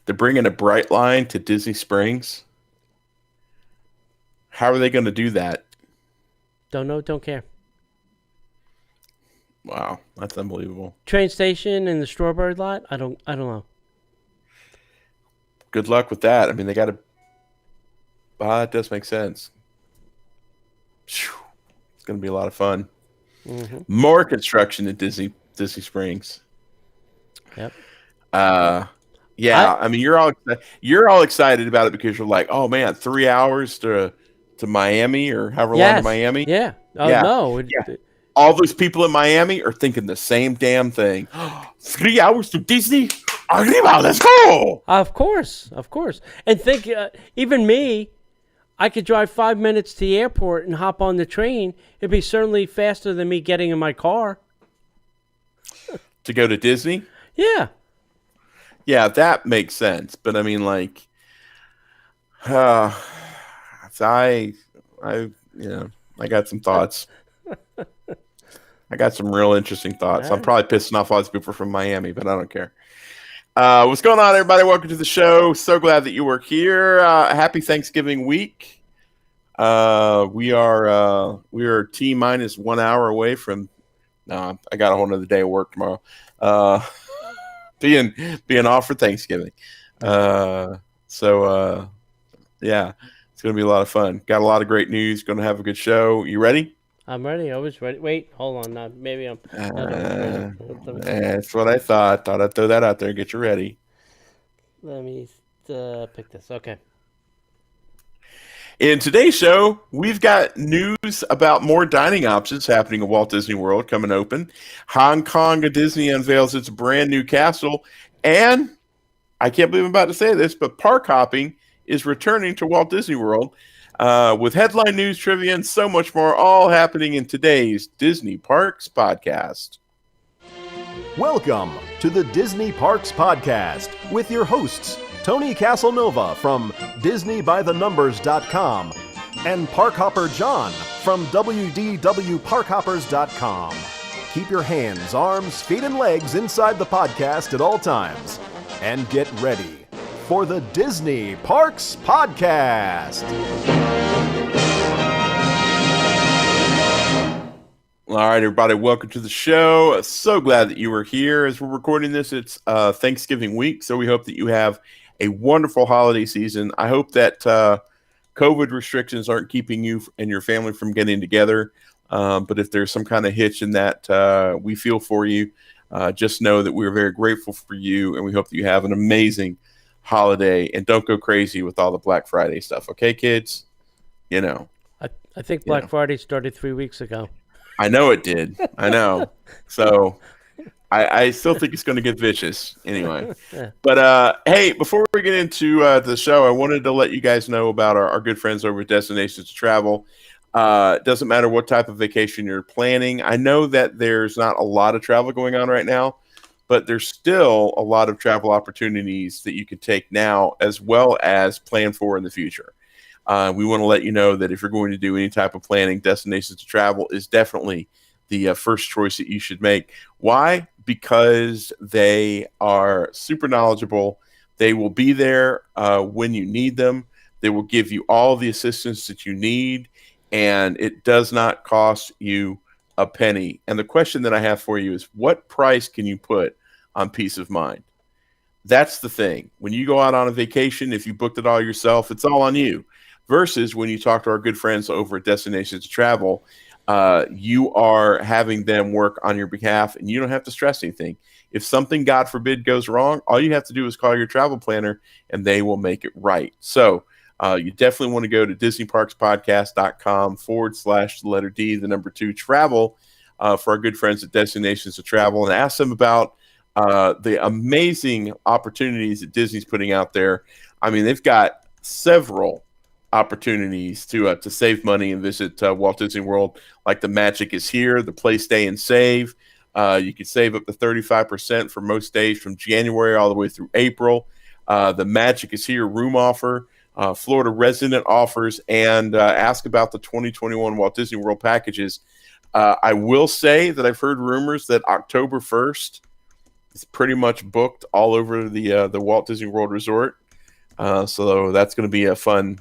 They're bringing a Bright Line to Disney Springs. How are they going to do that? Don't know, don't care. Wow, that's unbelievable. Train station in the Strawberry Lot? I don't know. Good luck with that. I mean, they got to. It does make sense. It's going to be a lot of fun. Mm-hmm. More construction at Disney Springs. Yep. Yeah. I mean, you're all excited about it because you're like, oh man, 3 hours to Miami or however long to Miami. Yeah. Oh yeah. no. Yeah. All those people in Miami are thinking the same damn thing. 3 hours to Disney? Arriba, let's go! Of course. And think, even me, I could drive 5 minutes to the airport and hop on the train. It'd be certainly faster than me getting in my car. To go to Disney? Yeah. Yeah, that makes sense. But I mean, like, I got some thoughts. I got some real interesting thoughts. I'm probably pissing off all these people from Miami, but I don't care. What's going on, everybody? Welcome to the show. So glad that you were here. Happy Thanksgiving week. We are T-minus 1 hour away from. I got a whole nother day of work tomorrow. Being off for Thanksgiving. Yeah, it's gonna be a lot of fun. Got a lot of great news. Gonna have a good show. You ready? I'm ready. I was ready. Wait, hold on. Now, maybe I'm. That's what I thought. Thought I'd throw that out there. Get you ready. Let me pick this. Okay. In today's show, we've got news about more dining options happening at Walt Disney World coming open. Hong Kong Disney unveils its brand new castle. And I can't believe I'm about to say this, but park hopping is returning to Walt Disney World. With headline news, trivia, and so much more, all happening in today's Disney Parks Podcast. Welcome to the Disney Parks Podcast with your hosts, Tony Casanova from DisneyByTheNumbers.com and Parkhopper John from WDWParkhoppers.com. Keep your hands, arms, feet, and legs inside the podcast at all times. And get ready for the Disney Parks Podcast. All right, everybody, welcome to the show. So glad that you were here. As we're recording this, it's Thanksgiving week, so we hope that you have a wonderful holiday season. I hope that COVID restrictions aren't keeping you and your family from getting together, but if there's some kind of hitch in that, we feel for you. Just know that we're very grateful for you, and we hope that you have an amazing holiday, and don't go crazy with all the Black Friday stuff. Okay, kids? You know. I think Black Friday started 3 weeks ago. I know it did. I know. So I still think it's going to get vicious anyway. But, hey, before we get into the show, I wanted to let you guys know about our good friends over at Destinations to Travel. It doesn't matter what type of vacation you're planning. I know that there's not a lot of travel going on right now, but there's still a lot of travel opportunities that you can take now as well as plan for in the future. We want to let you know that if you're going to do any type of planning, Destinations to Travel is definitely the first choice that you should make. Why? Because they are super knowledgeable. They will be there when you need them. They will give you all the assistance that you need, and it does not cost you a penny. And the question that I have for you is, what price can you put on peace of mind? That's the thing. When you go out on a vacation, if you booked it all yourself, it's all on you. Versus when you talk to our good friends over at Destinations to Travel, you are having them work on your behalf, and you don't have to stress anything. If something, God forbid, goes wrong, all you have to do is call your travel planner, and they will make it right. So you definitely want to go to DisneyParksPodcast.com/D, 2 for our good friends at Destinations to Travel, and ask them about the amazing opportunities that Disney's putting out there. I mean, they've got several opportunities to save money and visit Walt Disney World, like the Magic is Here, the Play, Stay, and Save. You can save up to 35% for most days from January all the way through April. The Magic is Here room offer, Florida resident offers, and ask about the 2021 Walt Disney World packages. I will say that I've heard rumors that October 1st it's pretty much booked all over the Walt Disney World Resort. So that's going to be a fun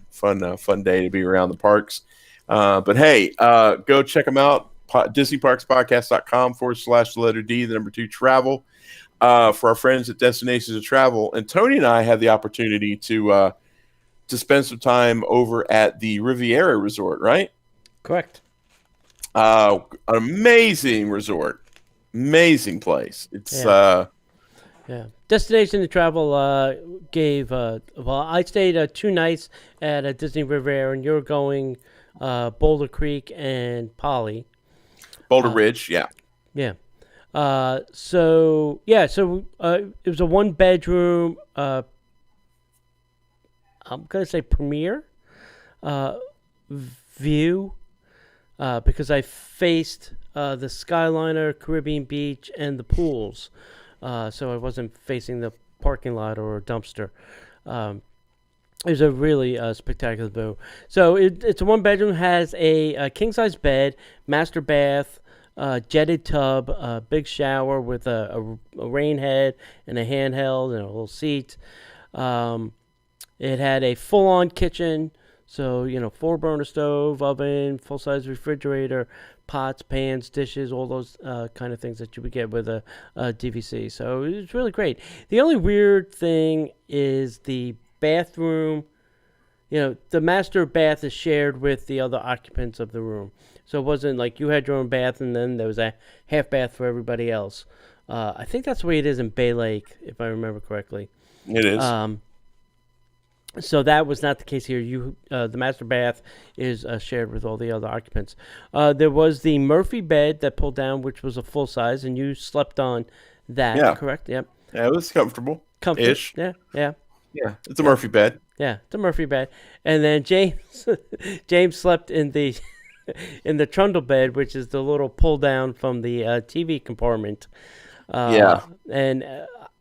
day to be around the parks. But hey, go check them out. DisneyParksPodcast.com/the letter D, the number 2 travel, for our friends at Destinations of Travel. And Tony and I had the opportunity to spend some time over at the Riviera Resort, right? Correct. An amazing resort, amazing place. It's yeah. Destination to Travel gave I stayed 2 nights at Disney Riviera, and you're going Boulder Creek and Boulder Ridge, yeah. So it was a 1-bedroom. I'm gonna say premier view because I faced the Skyliner, Caribbean Beach, and the pools. So I wasn't facing the parking lot or a dumpster. It was a really spectacular view. So it's a 1-bedroom, has a king-size bed, master bath, jetted tub, big shower with a rain head and a handheld and a little seat. It had a full-on kitchen, so 4-burner stove, oven, full-size refrigerator, pots, pans, dishes, all those kind of things that you would get with a DVC. So it was really great. The only weird thing is the bathroom. The master bath is shared with the other occupants of the room. So it wasn't like you had your own bath and then there was a half bath for everybody else. I think that's the way it is in Bay Lake, if I remember correctly. It is. So that was not the case here. The master bath is shared with all the other occupants. There was the Murphy bed that pulled down, which was a full size, and you slept on that, correct? Yep. Yeah, it was comfortable. Ish. Yeah. Yeah, it's a Murphy bed. Yeah, it's a Murphy bed. And then James slept in the in the trundle bed, which is the little pull down from the TV compartment. And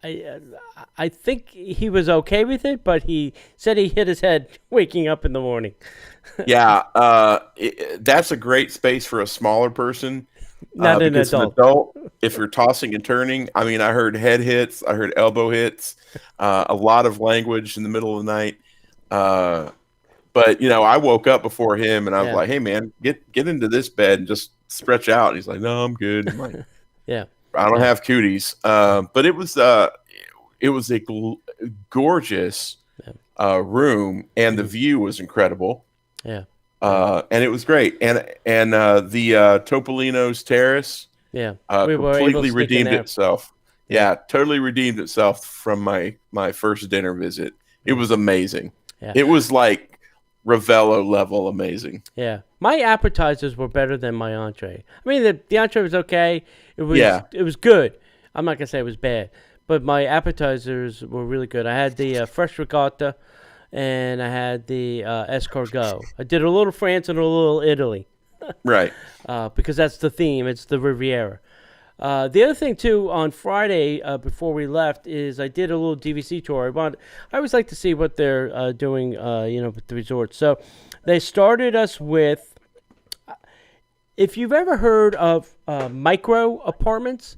I think he was okay with it, but he said he hit his head waking up in the morning. That's a great space for a smaller person. Not an adult. If you're tossing and turning, I mean, I heard head hits, I heard elbow hits, a lot of language in the middle of the night. But I woke up before him, and I was like, "Hey, man, get into this bed and just stretch out." And he's like, "No, I'm good." I'm like, yeah. I don't have cooties, but it was a gorgeous room, and the view was incredible. Yeah, and it was great, and the Topolino's Terrace, completely redeemed itself. Yeah, totally redeemed itself from my first dinner visit. It was amazing. Yeah. It was like Ravello level amazing. Yeah, my appetizers were better than my entree. I mean, the entree was okay. It was good. I'm not gonna say it was bad, but my appetizers were really good. I had the fresh ricotta, and I had the escargot. I did a little France and a little Italy, right? Because that's the theme. It's the Riviera. The other thing too, on Friday before we left, is I did a little DVC tour. I always like to see what they're doing, with the resort. So they started us with, if you've ever heard of micro apartments,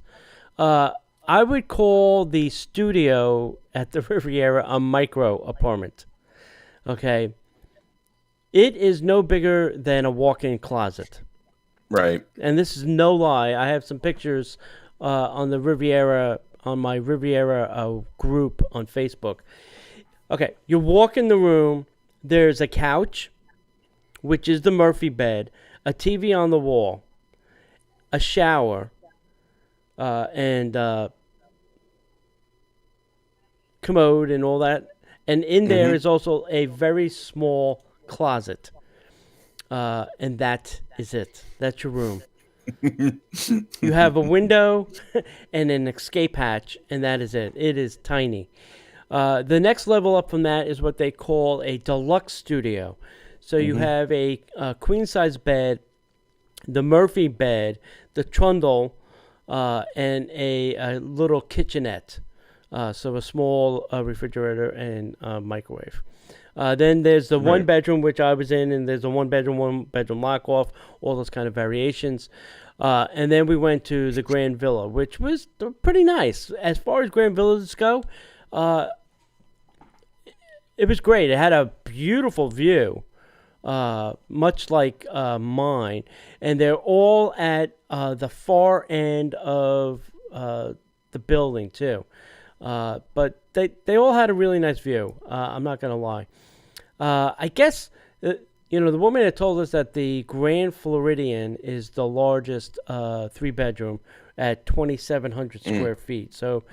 I would call the studio at the Riviera a micro apartment. Okay, it is no bigger than a walk-in closet. Right. And this is no lie. I have some pictures on the Riviera, on my Riviera group on Facebook. Okay, you walk in the room, there's a couch, which is the Murphy bed, a TV on the wall, a shower, and commode and all that. And in there is also a very small closet. And that is it. That's your room. You have a window and an escape hatch, and that is it. It is tiny. The next level up from that is what they call a deluxe studio. So you have a queen-size bed, the Murphy bed, the trundle, and a little kitchenette. So a small refrigerator and microwave. Then there's the one bedroom, which I was in, and there's a one bedroom lock off, all those kind of variations. And then we went to the Grand Villa, which was pretty nice. As far as Grand Villas go, it was great. It had a beautiful view, much like mine. And they're all at the far end of the building, too. But they all had a really nice view. I'm not going to lie. I guess, the woman had told us that the Grand Floridian is the largest 3-bedroom at 2,700 square feet. So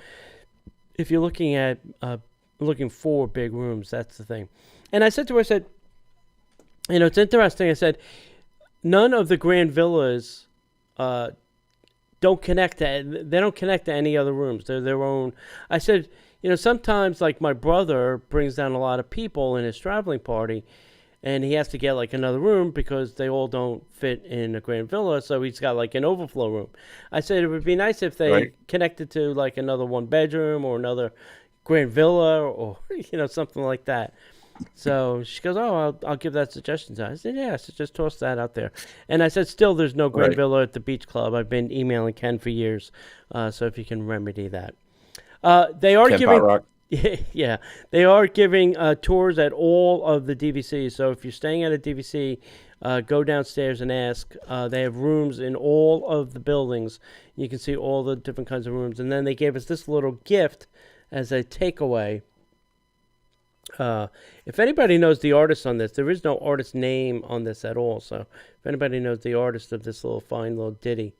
if you're looking for big rooms, that's the thing. And I said to her, it's interesting. I said, none of the Grand Villas don't connect to any other rooms. They're their own. I said, sometimes like my brother brings down a lot of people in his traveling party, and he has to get like another room because they all don't fit in a Grand Villa, so he's got like an overflow room. I said it would be nice if they connected to like another 1-bedroom or another Grand Villa or something like that. So she goes, oh, I'll give that suggestion to her. I said, yeah, so just toss that out there. And I said, still, there's no Grand Villa at the beach club. I've been emailing Ken for years, so if you can remedy that. They are Ken giving, Potrock. yeah, they are giving tours at all of the DVCs. So if you're staying at a DVC, go downstairs and ask. They have rooms in all of the buildings. You can see all the different kinds of rooms. And then they gave us this little gift as a takeaway. If anybody knows the artist on this, there is no artist name on this at all. So if anybody knows the artist of this little fine little ditty,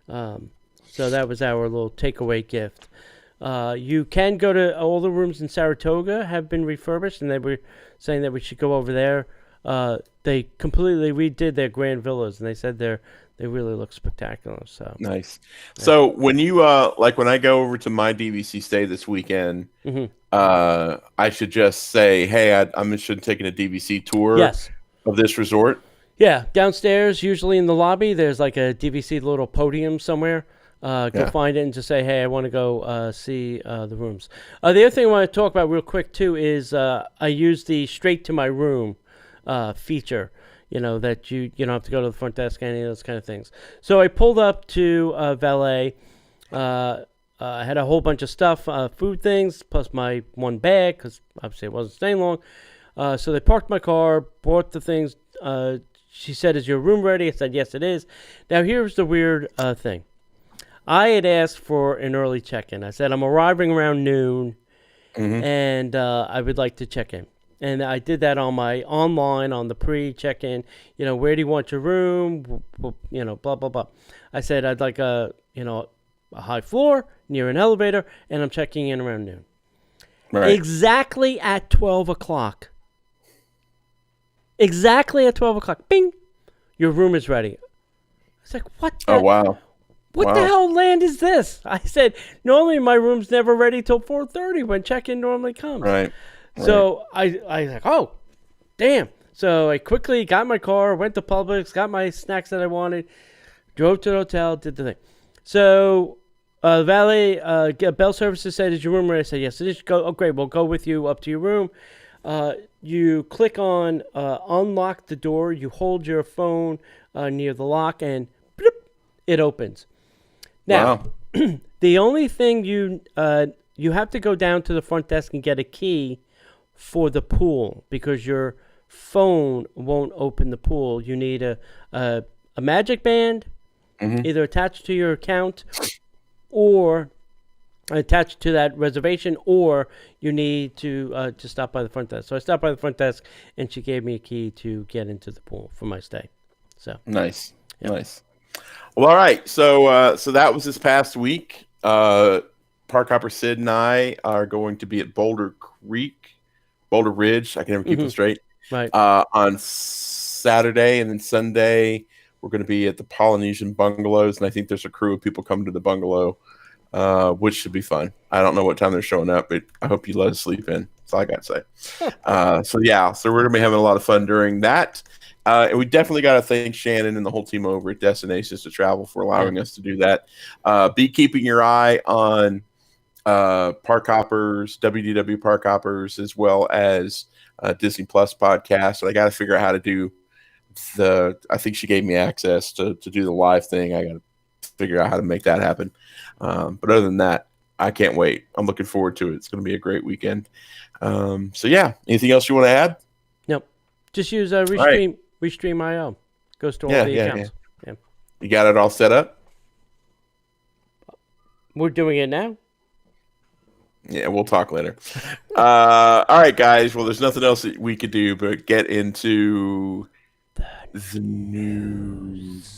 so that was our little takeaway gift. You can go to all the rooms in Saratoga have been refurbished, and they were saying that we should go over there. They completely redid their Grand Villas, and they said they really look spectacular. So nice. Yeah. So when you when I go over to my DVC stay this weekend, I should just say, hey, I'm interested in taking a DVC tour of this resort. Yeah, downstairs, usually in the lobby, there's like a DVC little podium somewhere. Go find it and just say, hey, I want to go see the rooms. The other thing I want to talk about real quick, too, is I use the straight to my room feature, that you don't have to go to the front desk, any of those kind of things. So I pulled up to valet. I had a whole bunch of stuff, food things, plus my one bag, because obviously it wasn't staying long. So they parked my car, brought the things. She said, is your room ready? I said, yes, it is. Now, here's the weird thing. I had asked for an early check-in. I said, I'm arriving around noon, and I would like to check in. And I did that online on the pre-check-in. Where do you want your room? Blah, blah, blah. I said, I'd like a high floor near an elevator, and I'm checking in around noon. Right. Exactly at 12 o'clock. Exactly at 12 o'clock. Bing! Your room is ready. I was like, what the? Oh, wow. What the hell land is this? I said, normally my room's never ready till 4:30 when check-in normally comes. Right. So I was like, oh, damn. So I quickly got my car, went to Publix, got my snacks that I wanted, drove to the hotel, did the thing. So valet, bell services said, is your room ready? I said, yes, it is. Go. Oh, great. We'll go with you up to your room. You click on unlock the door. You hold your phone near the lock, and bloop, it opens. Now, the only thing you have to go down to the front desk and get a key for the pool because your phone won't open the pool. You need a magic band, either attached to your account or attached to that reservation, or you need to stop by the front desk. So I stopped by the front desk, and she gave me a key to get into the pool for my stay. So nice. Well, all right. So that was this past week. Park Hopper Sid and I are going to be at Boulder Ridge. I can never keep them straight. Right. On Saturday, and then Sunday we're going to be at the Polynesian Bungalows, and I think there's a crew of people coming to the bungalow, which should be fun. I don't know what time they're showing up, but I hope you let us sleep in. That's all I got to say. So we're going to be having a lot of fun during that. And we definitely got to thank Shannon and the whole team over at Destinations to Travel for allowing us to do that. Be keeping your eye on Park Hoppers, WDW Park Hoppers, as well as Disney Plus podcast. And I got to figure out how to do I think she gave me access to do the live thing. I got to figure out how to make that happen. But other than that, I can't wait. I'm looking forward to it. It's going to be a great weekend. So yeah, anything else you want to add? Nope. Just use Restream.io. Goes to all the accounts. Yeah. You got it all set up? We're doing it now. Yeah, we'll talk later. All right, guys. Well, there's nothing else that we could do but get into the news.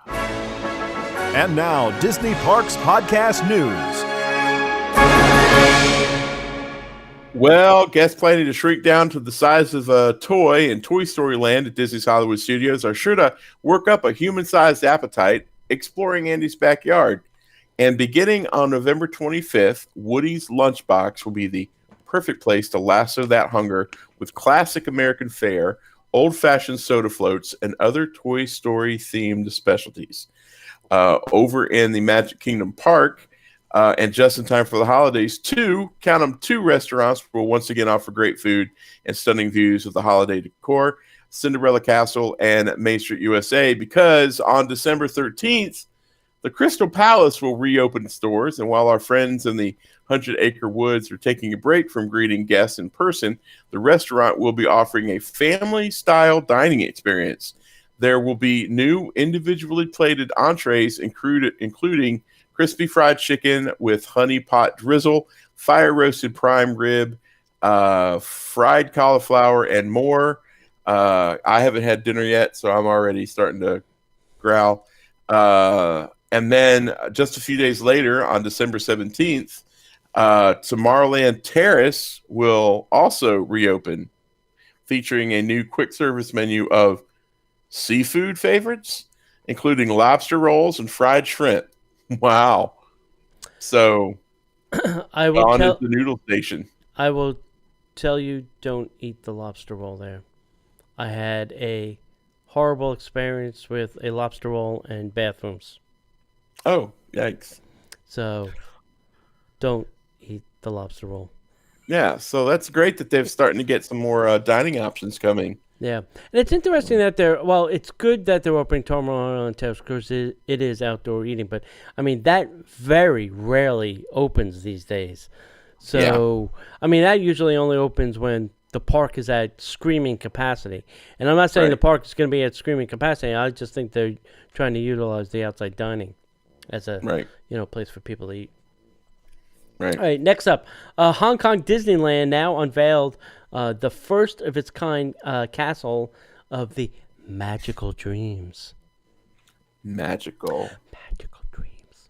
And now, Disney Parks Podcast News. Well, guests planning to shrink down to the size of a toy in Toy Story Land at Disney's Hollywood Studios are sure to work up a human-sized appetite exploring Andy's backyard. And beginning on November 25th, Woody's Lunchbox will be the perfect place to lasso that hunger with classic American fare, old-fashioned soda floats, and other Toy Story-themed specialties. Over in the Magic Kingdom Park, and just in time for the holidays, two restaurants will once again offer great food and stunning views of the holiday decor, Cinderella Castle and Main Street USA, because on December 13th, the Crystal Palace will reopen its doors, and while our friends in the 100-acre woods are taking a break from greeting guests in person, the restaurant will be offering a family-style dining experience. There will be new individually plated entrees, including crispy fried chicken with honey pot drizzle, fire-roasted prime rib, fried cauliflower, and more. I haven't had dinner yet, so I'm already starting to growl. And then just a few days later, on December 17th, Tomorrowland Terrace will also reopen, featuring a new quick service menu of seafood favorites, including lobster rolls and fried shrimp. Wow. So, I will on is the noodle station. I will tell you, don't eat the lobster roll there. I had a horrible experience with a lobster roll and bathrooms. Oh, yikes. So, don't eat the lobster roll. Yeah, so that's great that they're starting to get some more dining options coming. Yeah, and it's interesting that it's good that they're opening Tomorrowland Terrace because it is outdoor eating, but, I mean, that very rarely opens these days. So, yeah. I mean, that usually only opens when the park is at screaming capacity. And I'm not saying the park is going to be at screaming capacity. I just think they're trying to utilize the outside dining as a place for people to eat. Right. All right, next up, Hong Kong Disneyland now unveiled the first of its kind castle of the Magical Dreams. Magical Dreams.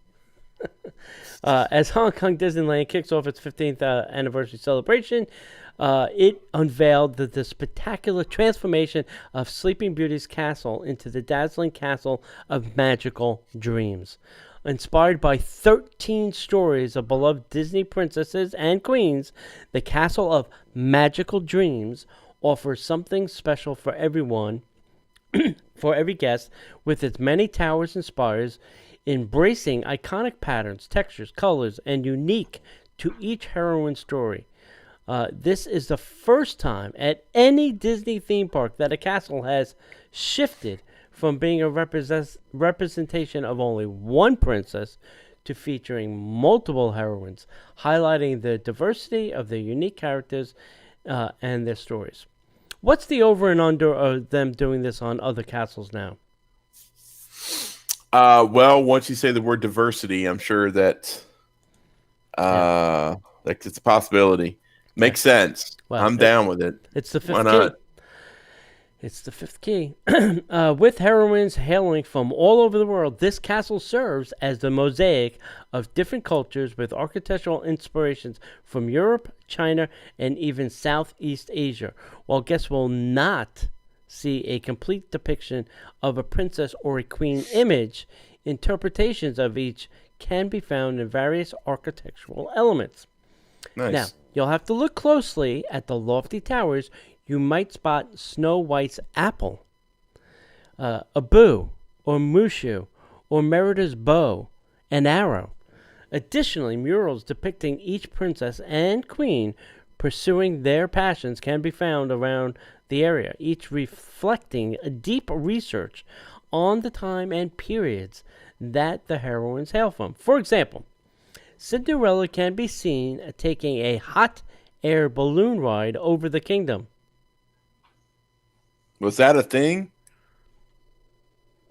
As Hong Kong Disneyland kicks off its 15th anniversary celebration, it unveiled the spectacular transformation of Sleeping Beauty's castle into the dazzling castle of Magical Dreams. Inspired by 13 stories of beloved Disney princesses and queens, the Castle of Magical Dreams offers something special for everyone, for every guest, with its many towers and spires, embracing iconic patterns, textures, colors, and unique to each heroine's story. This is the first time at any Disney theme park that a castle has shifted from being a representation of only one princess to featuring multiple heroines, highlighting the diversity of their unique characters and their stories. What's the over and under of them doing this on other castles now? Well, once you say the word diversity, I'm sure that it's a possibility. Makes sense. Well, I'm down with it. It's the fifth key. It's the fifth key. With heroines hailing from all over the world, this castle serves as the mosaic of different cultures with architectural inspirations from Europe, China, and even Southeast Asia. While guests will not see a complete depiction of a princess or a queen image, interpretations of each can be found in various architectural elements. Nice. Now, you'll have to look closely at the lofty towers. You might spot Snow White's apple, Abu, or Mushu, or Merida's bow and arrow. Additionally, murals depicting each princess and queen pursuing their passions can be found around the area, each reflecting a deep research on the time and periods that the heroines hail from. For example, Cinderella can be seen taking a hot air balloon ride over the kingdom. Was that a thing?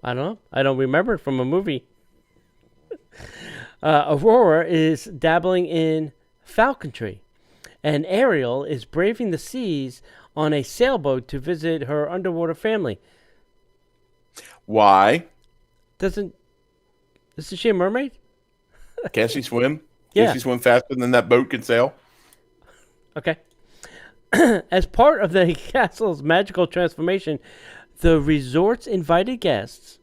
I don't know. I don't remember it from a movie. Aurora is dabbling in falconry, and Ariel is braving the seas on a sailboat to visit her underwater family. Why? Isn't she a mermaid? Can she swim? Yeah. Can she swim faster than that boat can sail? Okay. As part of the castle's magical transformation, the resort's invited guests,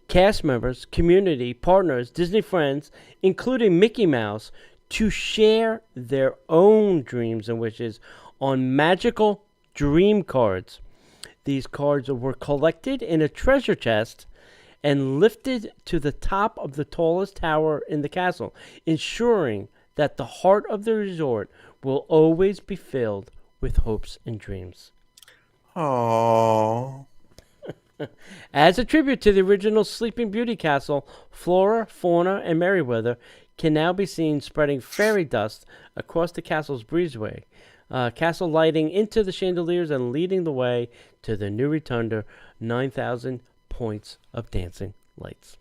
cast members, community, partners, Disney friends, including Mickey Mouse, to share their own dreams and wishes on magical dream cards. These cards were collected in a treasure chest and lifted to the top of the tallest tower in the castle, ensuring that the heart of the resort will always be filled with hopes and dreams. Aww. As a tribute to the original Sleeping Beauty castle, Flora, Fauna, and Merryweather can now be seen spreading fairy dust across the castle's breezeway. Castle lighting into the chandeliers and leading the way to the new rotunda, 9,000 points of dancing lights.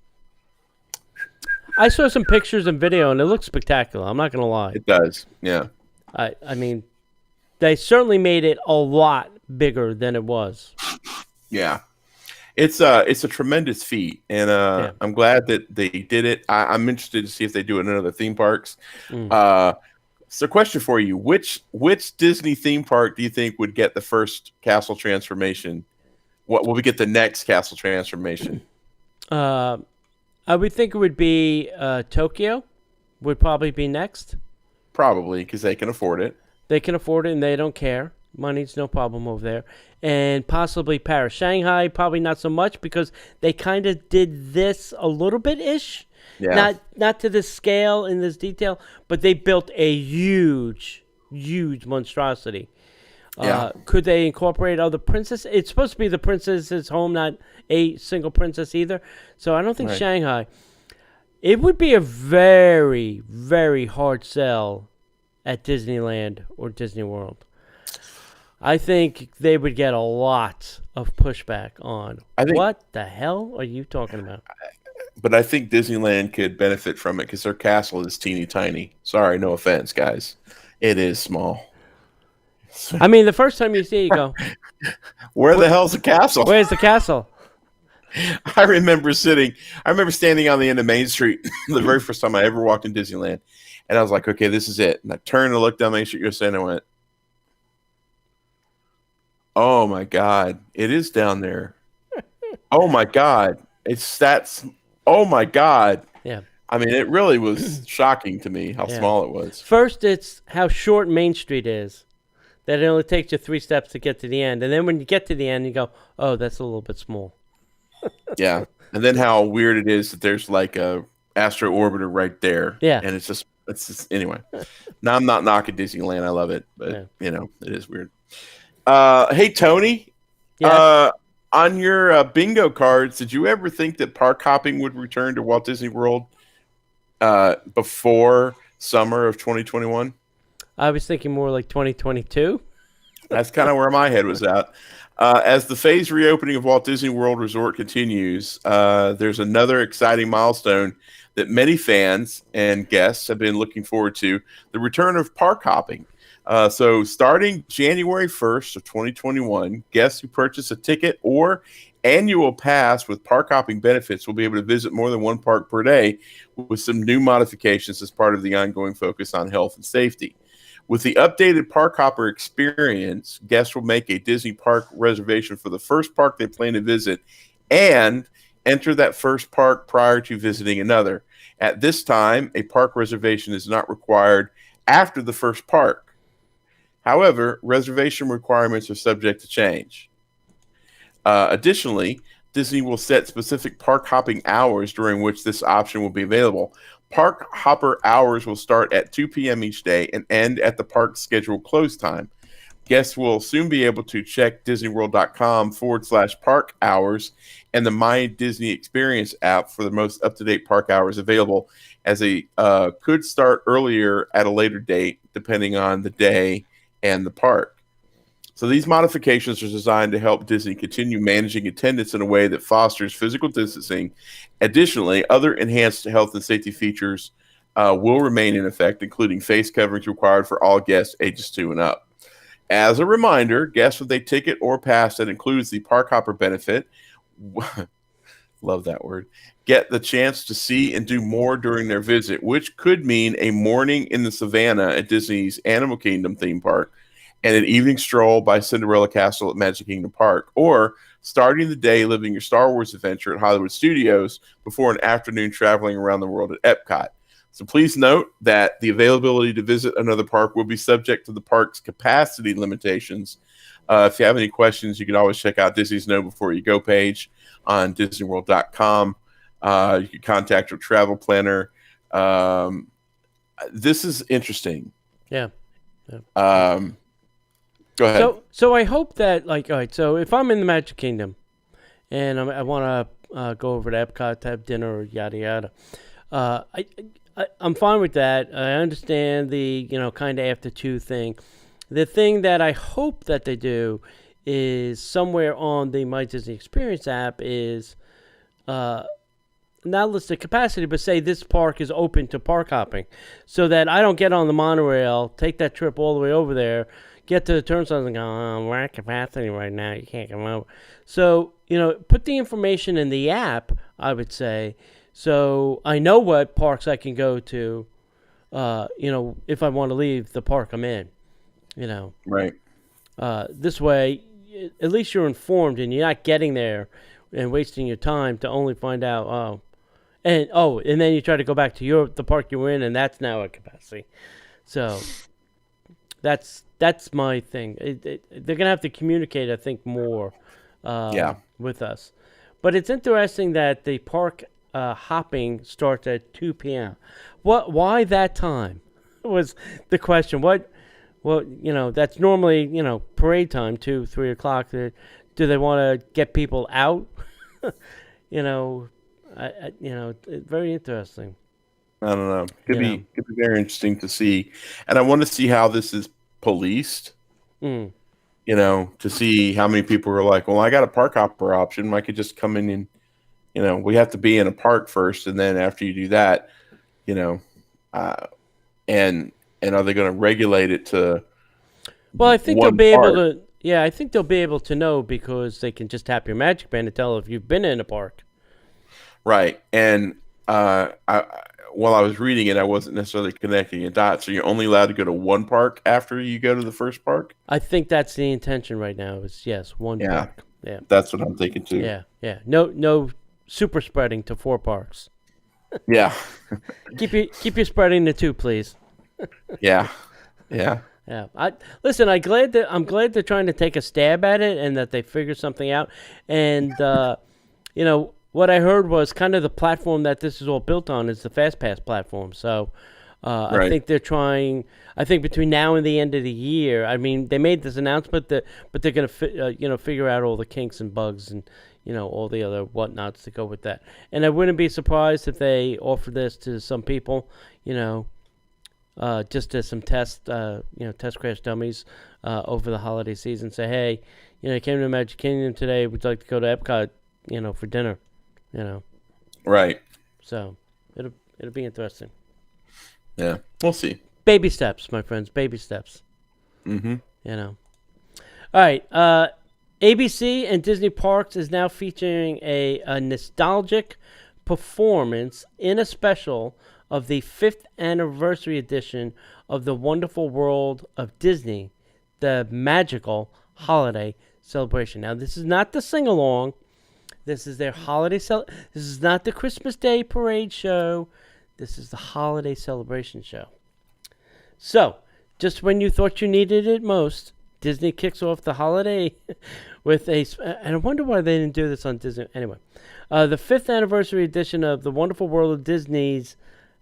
I saw some pictures and video, and it looks spectacular. I'm not going to lie. It does, yeah. I mean, they certainly made it a lot bigger than it was. Yeah. It's a tremendous feat, and I'm glad that they did it. I'm interested to see if they do it in other theme parks. So, question for you: which Disney theme park do you think would get the first castle transformation? What will we get the next castle transformation? I would think it would be Tokyo. Would probably be next. Probably because they can afford it. They can afford it, and they don't care. Money's no problem over there. And possibly Paris. Shanghai, probably not so much because they kind of did this a little bit-ish. Yeah. Not to this scale in this detail, but they built a huge, huge monstrosity. Could they incorporate other princesses? It's supposed to be the princess's home, not a single princess either. So I don't think Shanghai. It would be a very, very hard sell at Disneyland or Disney World. I think they would get a lot of pushback on what the hell are you talking about? But I think Disneyland could benefit from it because their castle is teeny tiny. Sorry, no offense, guys. It is small. I mean, the first time you see it, you go, Where the hell's the castle? Where's the castle? I remember standing on the end of Main Street the very first time I ever walked in Disneyland. And I was like, okay, this is it. And I turned and looked down Main Street yesterday and I went, oh my God, it is down there. Oh my God. Oh my God. Yeah. I mean, it really was shocking to me how small it was. First, it's how short Main Street is. That it only takes you 3 steps to get to the end. And then when you get to the end, you go, oh, that's a little bit small. Yeah. And then how weird it is that there's like a astro orbiter right there. Yeah. And it's just anyway. Now I'm not knocking Disneyland. I love it. But, it is weird. Hey, Tony. Yeah. On your bingo cards, did you ever think that park hopping would return to Walt Disney World before summer of 2021? I was thinking more like 2022. That's kind of where my head was at. As the phased reopening of Walt Disney World Resort continues, there's another exciting milestone that many fans and guests have been looking forward to, the return of park hopping. So starting January 1st of 2021, guests who purchase a ticket or annual pass with park hopping benefits will be able to visit more than one park per day with some new modifications as part of the ongoing focus on health and safety. With the updated park hopper experience, guests will make a Disney park reservation for the first park they plan to visit and enter that first park prior to visiting another. At this time, a park reservation is not required after the first park. However, reservation requirements are subject to change. Additionally, Disney will set specific park hopping hours during which this option will be available. Park hopper hours will start at 2 p.m. each day and end at the park's scheduled close time. guests will soon be able to check DisneyWorld.com/park hours and the My Disney Experience app for the most up-to-date park hours available, as they could start earlier at a later date depending on the day and the park. So these modifications are designed to help Disney continue managing attendance in a way that fosters physical distancing. Additionally, other enhanced health and safety features will remain in effect, including face coverings required for all guests ages 2 and up. As a reminder, guests with a ticket or pass that includes the Park Hopper benefit, love that word, get the chance to see and do more during their visit, which could mean a morning in the savannah at Disney's Animal Kingdom theme park and an evening stroll by Cinderella Castle at Magic Kingdom Park, or starting the day living your Star Wars adventure at Hollywood Studios before an afternoon traveling around the world at Epcot. So please note that the availability to visit another park will be subject to the park's capacity limitations. If you have any questions, you can always check out Disney's Know Before You Go page on DisneyWorld.com. You can contact your travel planner. This is interesting. Yeah. Go ahead. So I hope that, all right, so if I'm in the Magic Kingdom and I want to go over to Epcot to have dinner or yada yada, I'm fine with that. I understand the, kind of after 2 thing. The thing that I hope that they do is somewhere on the My Disney Experience app is not list the capacity, but say this park is open to park hopping, so that I don't get on the monorail, take that trip all the way over there, get to the turnstiles and go, oh, we're at capacity right now, you can't come over. So, put the information in the app, I would say, so I know what parks I can go to, if I want to leave the park I'm in, Right. This way, at least you're informed and you're not getting there and wasting your time to only find out, and then you try to go back to the park you were in, and that's now at capacity. So that's my thing. They're gonna have to communicate, I think, more with us. But it's interesting that the park hopping starts at 2 p.m. Why that time was the question. That's normally, parade time, 2, 3 o'clock. Do they want to get people out? Very interesting. I don't know. Could be very interesting to see. And I want to see how this is policed. To see how many people are like, well, I got a park hopper option. I could just come in and, we have to be in a park first. And then after you do that, and are they going to regulate it to Well, I think they'll be able to. Yeah, I think they'll be able to know because they can just tap your Magic Band to tell if you've been in a park. Right. And while I was reading it, I wasn't necessarily connecting a dot. So you're only allowed to go to one park after you go to the first park? I think that's the intention right now is, yes, one park. Yeah. That's what I'm thinking too. Yeah. No super spreading to 4 parks. Yeah. keep your spreading to 2, please. Yeah. Yeah. I'm glad they're trying to take a stab at it and that they figure something out. And what I heard was kind of the platform that this is all built on is the FastPass platform. So I think they're trying. I think between now and the end of the year, I mean, they made this announcement but they're going to figure out all the kinks and bugs and all the other whatnots to go with that. And I wouldn't be surprised if they offer this to some people, just as some test crash dummies over the holiday season. Say, hey, I came to Magic Kingdom today. Would you like to go to Epcot, for dinner? Right. So it'll be interesting. Yeah, we'll see. Baby steps, my friends. Baby steps. Mm-hmm. All right. ABC and Disney Parks is now featuring a nostalgic performance in a special of the 5th anniversary edition of the Wonderful World of Disney, the magical holiday celebration. Now, this is not the sing-along. This is their holiday This is not the Christmas Day parade show. This is the holiday celebration show. So, just when you thought you needed it most, Disney kicks off the holiday with and I wonder why they didn't do this on Disney. Anyway, the 5th anniversary edition of the Wonderful World of Disney's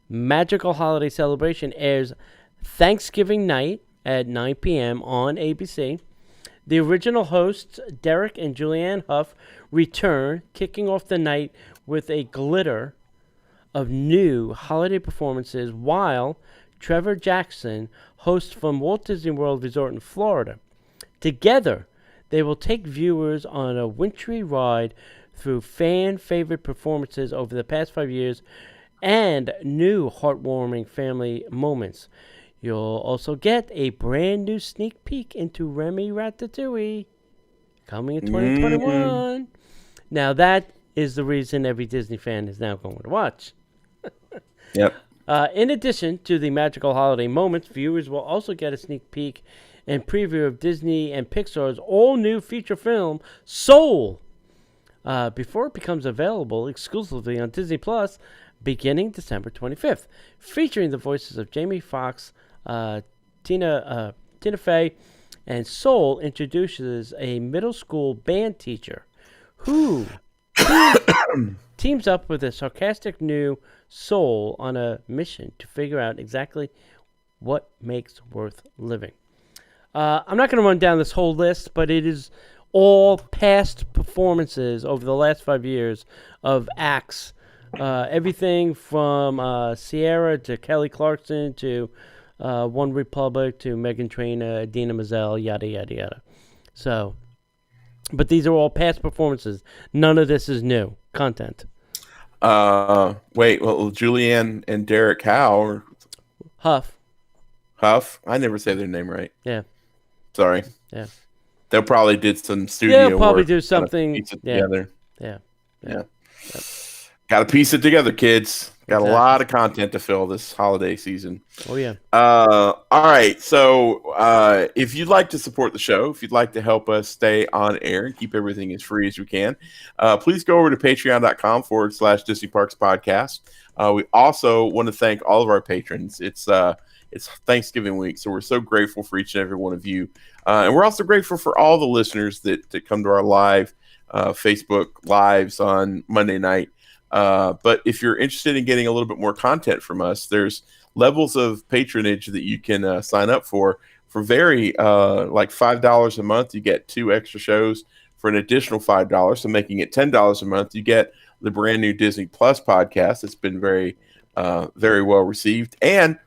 magical holiday celebration airs Thanksgiving night at 9 p.m. on ABC. The original hosts, Derek and Julianne Hough, return, kicking off the night with a glitter of new holiday performances, while Trevor Jackson hosts from Walt Disney World Resort in Florida. Together, they will take viewers on a wintry ride through fan-favorite performances over the past 5 years and new heartwarming family moments. You'll also get a brand new sneak peek into Remy Ratatouille coming in 2021. Now, that is the reason every Disney fan is now going to watch. Yep. In addition to the magical holiday moments, viewers will also get a sneak peek and preview of Disney and Pixar's all-new feature film, Soul, before it becomes available exclusively on Disney Plus beginning December 25th, featuring the voices of Jamie Foxx, Tina Fey, and Soul introduces a middle school band teacher who teams up with a sarcastic new Soul on a mission to figure out exactly what makes worth living. I'm not going to run down this whole list, but it is all past performances over the last 5 years of acts. Everything from Sierra to Kelly Clarkson to One Republic to Megan Trainor, Idina Menzel, yada, yada, yada. So, but these are all past performances. None of this is new content. Wait, well, Julianne and Derek Howe. Huff. I never say their name right. Yeah. Sorry. Yeah. They'll probably did some studio They'll probably work, do something. Piece it together. Yeah. Yeah. Got to piece it together, kids. Got a lot of content to fill this holiday season. Oh, yeah. All right. So if you'd like to support the show, if you'd like to help us stay on air and keep everything as free as we can, please go over to patreon.com/Disney Parks Podcast. We also want to thank all of our patrons. It's Thanksgiving week, so we're so grateful for each and every one of you. And we're also grateful for all the listeners that come to our live Facebook lives on Monday night. But if you're interested in getting a little bit more content from us, there's levels of patronage that you can sign up for very like $5 a month. You get 2 extra shows for an additional $5. So making it $10 a month, you get the brand new Disney Plus podcast. It's been very, very well received. And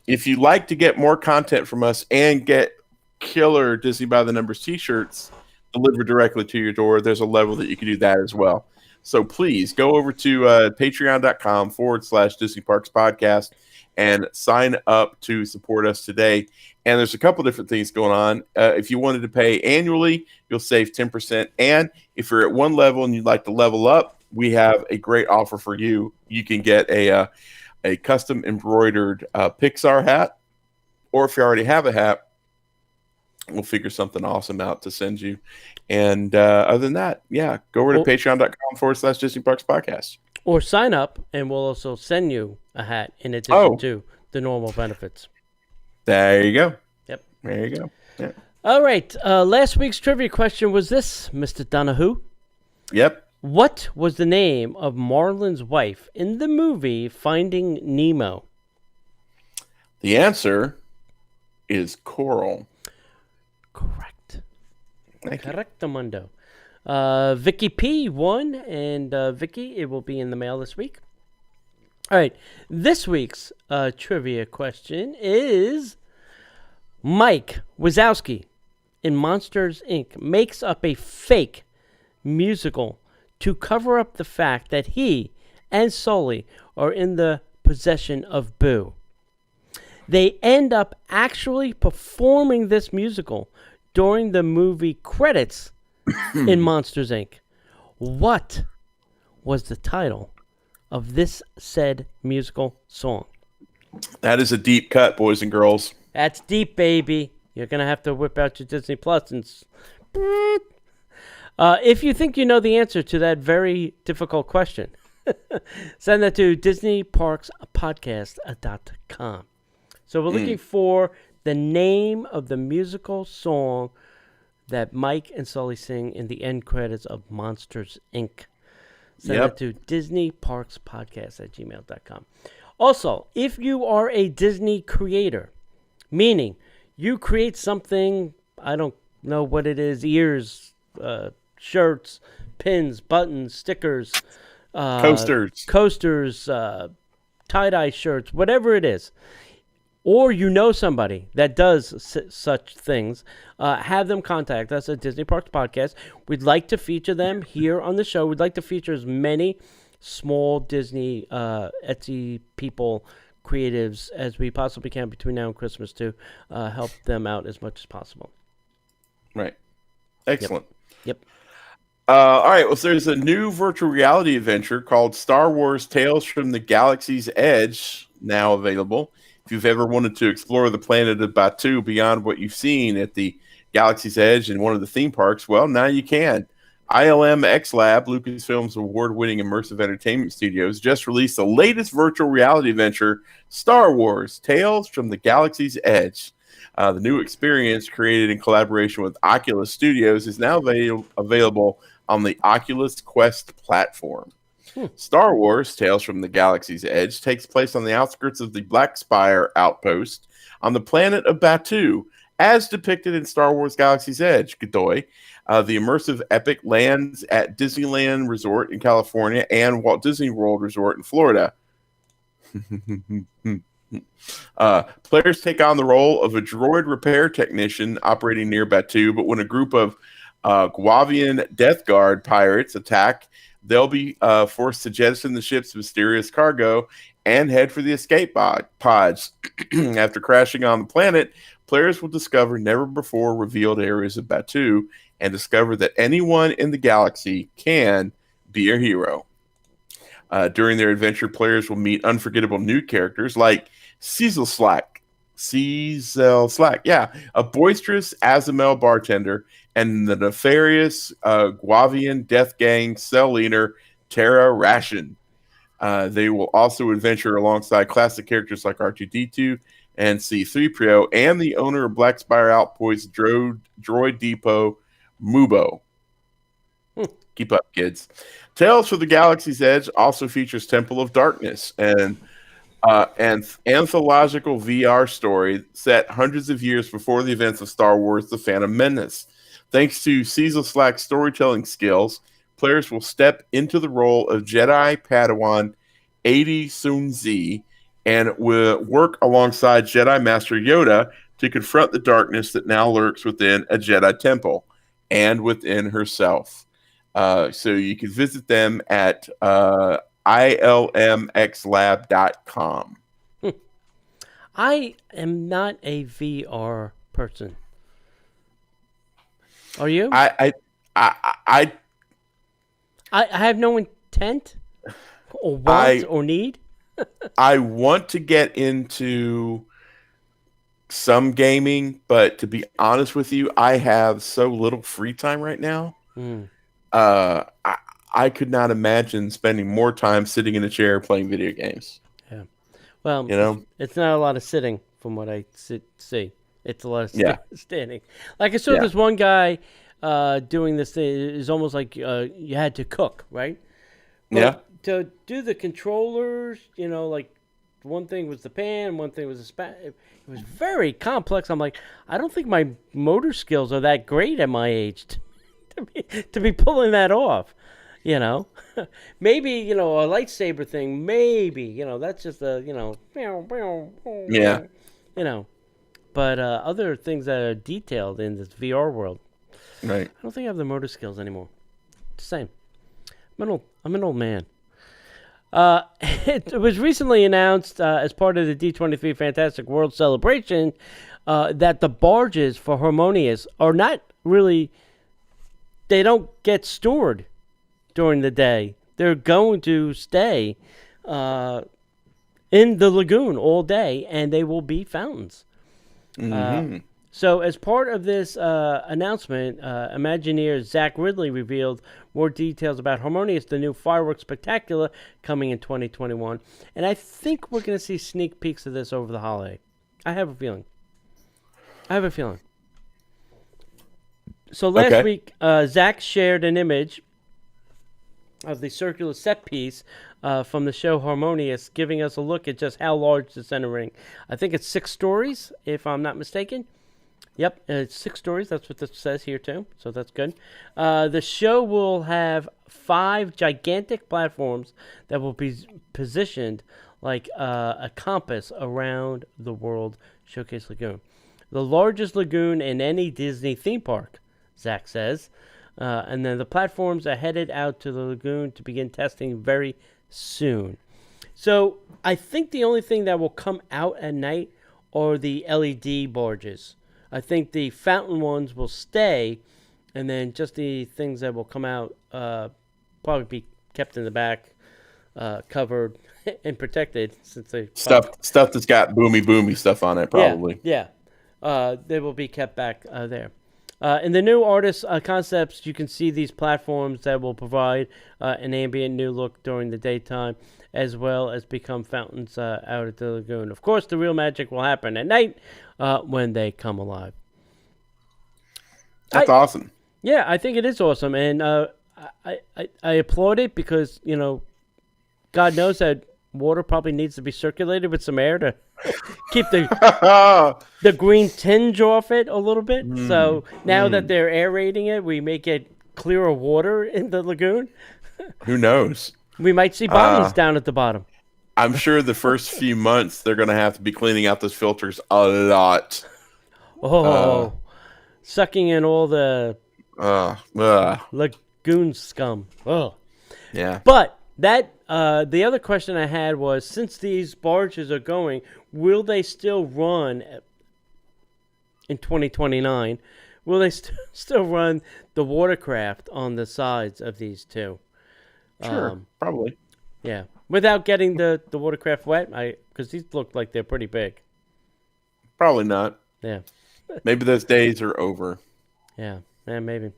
if you like to get more content from us and get killer Disney by the Numbers t-shirts delivered directly to your door, there's a level that you can do that as well. So please go over to patreon.com/Disney Parks Podcast and sign up to support us today. And there's a couple different things going on. If you wanted to pay annually, you'll save 10%. And if you're at one level and you'd like to level up, we have a great offer for you. You can get a custom embroidered Pixar hat, or if you already have a hat, we'll figure something awesome out to send you. And other than that, yeah, go over to patreon.com/Disney Parks Podcast. Or sign up, and we'll also send you a hat in addition to the normal benefits. There you go. Yep. There you go. Yeah. All right. Last week's trivia question was this, Mr. Donahue. Yep. What was the name of Marlin's wife in the movie Finding Nemo? The answer is Coral. Correct. Thank you. Correctamundo. Vicky P won, and Vicky, it will be in the mail this week. All right. This week's trivia question is Mike Wazowski in Monsters, Inc. makes up a fake musical to cover up the fact that he and Sully are in the possession of Boo. They end up actually performing this musical during the movie credits in Monsters, Inc. What was the title of this said musical song? That is a deep cut, boys and girls. That's deep, baby. You're going to have to whip out your Disney Plus and... if you think you know the answer to that very difficult question, send that to DisneyParksPodcast.com. So we're looking for the name of the musical song that Mike and Sully sing in the end credits of Monsters, Inc. Send that to DisneyParksPodcast@gmail.com. Also, if you are a Disney creator, meaning you create something. I don't know what it is. Ears, shirts, pins, buttons, stickers, coasters, tie-dye shirts, whatever it is. Or you know somebody that does such things, have them contact us at Disney Parks Podcast. We'd like to feature them here on the show. We'd like to feature as many small Disney Etsy people, creatives, as we possibly can between now and Christmas to help them out as much as possible. Right. Excellent. Yep. All right. Well, so there's a new virtual reality adventure called Star Wars Tales from the Galaxy's Edge now available. If you've ever wanted to explore the planet of Batuu beyond what you've seen at the Galaxy's Edge in one of the theme parks, well, now you can. ILM X Lab, Lucasfilm's award-winning immersive entertainment studios, just released the latest virtual reality adventure, Star Wars Tales from the Galaxy's Edge. The new experience, created in collaboration with Oculus Studios, is now available on the Oculus Quest platform. Star Wars Tales from the Galaxy's Edge takes place on the outskirts of the Black Spire outpost on the planet of Batuu, as depicted in Star Wars Galaxy's Edge. Godoy. The immersive epic lands at Disneyland Resort in California and Walt Disney World Resort in Florida. Players take on the role of a droid repair technician operating near Batuu, but when a group of Guavian Death Guard pirates attack, they'll be forced to jettison the ship's mysterious cargo and head for the escape pods. After crashing on the planet, players will discover never-before-revealed areas of Batuu and discover that anyone in the galaxy can be a hero. During their adventure, players will meet unforgettable new characters like Cecil Slack, a boisterous Azamel bartender, and the nefarious Guavian Death Gang cell leader, Tara Ration. They will also adventure alongside classic characters like R2-D2 and C-3PO, and the owner of Black Spire Outpost Droid Depot, Mubo. Keep up, kids. Tales from the Galaxy's Edge also features Temple of Darkness, and an anthological VR story set hundreds of years before the events of Star Wars: The Phantom Menace. Thanks to Cecil Slack's storytelling skills, players will step into the role of Jedi Padawan Adi Sunzi and will work alongside Jedi Master Yoda to confront the darkness that now lurks within a Jedi temple and within herself. So you can visit them at ilmxlab.com. I am not a VR person. Are you? I have no intent or want or need. I want to get into some gaming, but to be honest with you, I have so little free time right now. I could not imagine spending more time sitting in a chair playing video games. Yeah. Well, it's not a lot of sitting from what I see. It's a lot of standing. Like I saw this one guy doing this thing. It's almost like you had to cook, right? But to do the controllers, like one thing was the pan, one thing was the spat. It was very complex. I'm like, I don't think my motor skills are that great at my age to be pulling that off. Maybe, a lightsaber thing, maybe, that's just a, but other things that are detailed in this VR world, right? I don't think I have the motor skills anymore. Just saying. I'm an old man. It was recently announced as part of the D23 Fantastic World celebration that the barges for Harmonious are not really, they don't get stored during the day. They're going to stay in the lagoon all day, and they will be fountains. So as part of this announcement, Imagineer Zach Ridley revealed more details about Harmonious, the new fireworks spectacular coming in 2021. And I think we're going to see sneak peeks of this over the holiday. I have a feeling. So last week, Zach shared an image of the circular set piece from the show Harmonious, giving us a look at just how large the center ring. I think it's 6 stories, if I'm not mistaken. Yep, it's 6 stories. That's what this says here too. So that's good. The show will have 5 gigantic platforms that will be positioned like a compass around the World Showcase Lagoon, the largest lagoon in any Disney theme park, Zach says. And then the platforms are headed out to the lagoon to begin testing very soon. So I think the only thing that will come out at night are the LED barges. I think the fountain ones will stay, and then just the things that will come out probably be kept in the back, covered and protected, since they Stuff that's got boomy stuff on it, probably. Yeah. They will be kept back there. In the new artist concepts, you can see these platforms that will provide an ambient new look during the daytime, as well as become fountains out at the lagoon. Of course, the real magic will happen at night when they come alive. That's awesome. Yeah, I think it is awesome, and I applaud it because, God knows that water probably needs to be circulated with some air to keep the green tinge off it a little bit. So now that they're aerating it, we may get clearer water in the lagoon. Who knows? We might see bodies down at the bottom. I'm sure the first few months they're going to have to be cleaning out those filters a lot. Sucking in all the lagoon scum. Yeah. But that the other question I had was, since these barges are going, will they still run in 2029? Will they still run the watercraft on the sides of these two? Sure, probably. Yeah, without getting the watercraft wet, because these look like they're pretty big. Probably not. Yeah. Maybe those days are over. Yeah, maybe.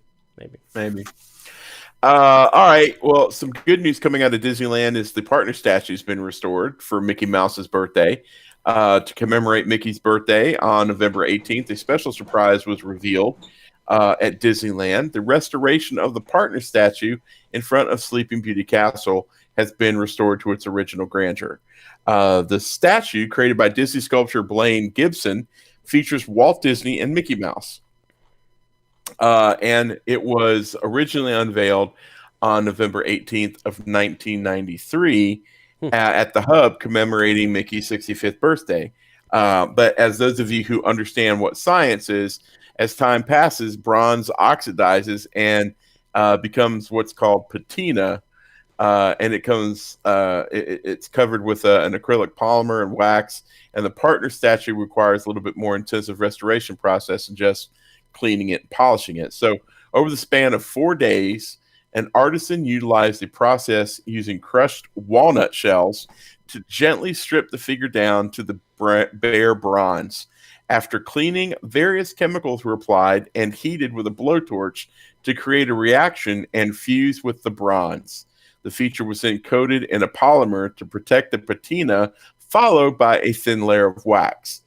All right. Well, some good news coming out of Disneyland is the partner statue's been restored for Mickey Mouse's birthday. To commemorate Mickey's birthday on November 18th, a special surprise was revealed at Disneyland. The restoration of the partner statue in front of Sleeping Beauty Castle has been restored to its original grandeur. The statue, created by Disney sculptor Blaine Gibson, features Walt Disney and Mickey Mouse. And it was originally unveiled on November 18th of 1993 at the Hub, commemorating Mickey's 65th birthday. But as those of you who understand what science is, as time passes, bronze oxidizes and becomes what's called patina, and it's covered with an acrylic polymer and wax. And the partner statue requires a little bit more intensive restoration process than just cleaning it and polishing it. So over the span of 4 days, an artisan utilized the process using crushed walnut shells to gently strip the figure down to the bare bronze. After cleaning, various chemicals were applied and heated with a blowtorch to create a reaction and fuse with the bronze. The feature was then coated in a polymer to protect the patina, followed by a thin layer of wax.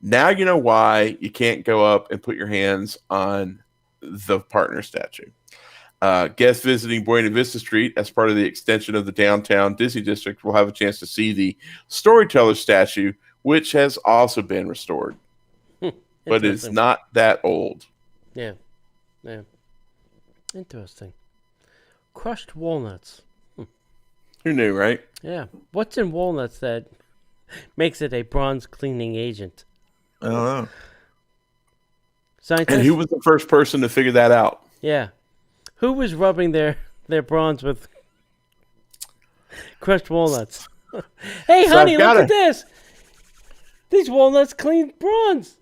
Now you know why you can't go up and put your hands on the partner statue. Guests visiting Buena Vista Street as part of the extension of the downtown Disney District will have a chance to see the storyteller statue, which has also been restored. But it's not that old. Yeah. Interesting. Crushed walnuts. Who knew, right? Yeah. What's in walnuts that makes it a bronze cleaning agent? I don't know. Scientists? And who was the first person to figure that out? Yeah. Who was rubbing their bronze with crushed walnuts? Hey, So honey, I've got look at this. These walnuts clean bronze.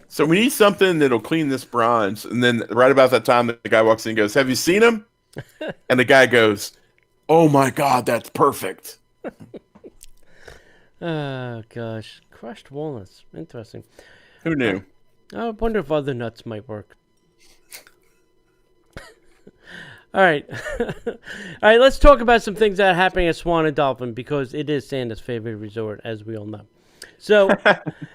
So we need something that'll clean this bronze. And then right about that time, the guy walks in and goes, "Have you seen him?" And the guy goes, "Oh my God, that's perfect." Oh, gosh. Crushed walnuts. Interesting. Who knew? I wonder if other nuts might work. All right. All right, let's talk about some things that are happening at Swan and Dolphin, because it is Santa's favorite resort, as we all know. So,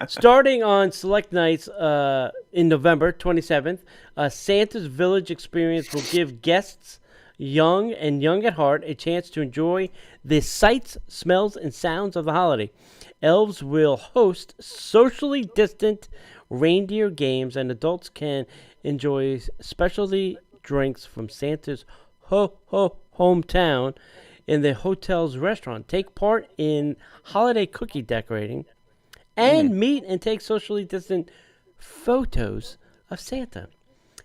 starting on select nights in November 27th, Santa's Village Experience will give guests young and young at heart, a chance to enjoy the sights, smells, and sounds of the holiday. Elves will host socially distant reindeer games, and adults can enjoy specialty drinks from Santa's hometown in the hotel's restaurant. Take part in holiday cookie decorating, and meet and take socially distant photos of Santa.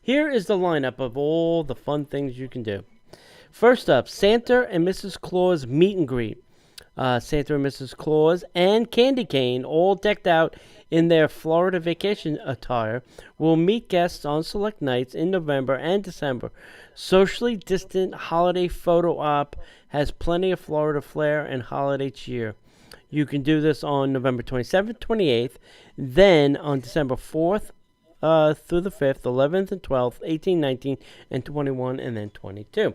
Here is the lineup of all the fun things you can do. First up, Santa and Mrs. Claus meet and greet. Santa and Mrs. Claus and Candy Cane, all decked out in their Florida vacation attire, will meet guests on select nights in November and December. Socially distant holiday photo op has plenty of Florida flair and holiday cheer. You can do this on November 27th, 28th, then on December 4th through the 5th, 11th and 12th, 18, 19, and 21, and then 22.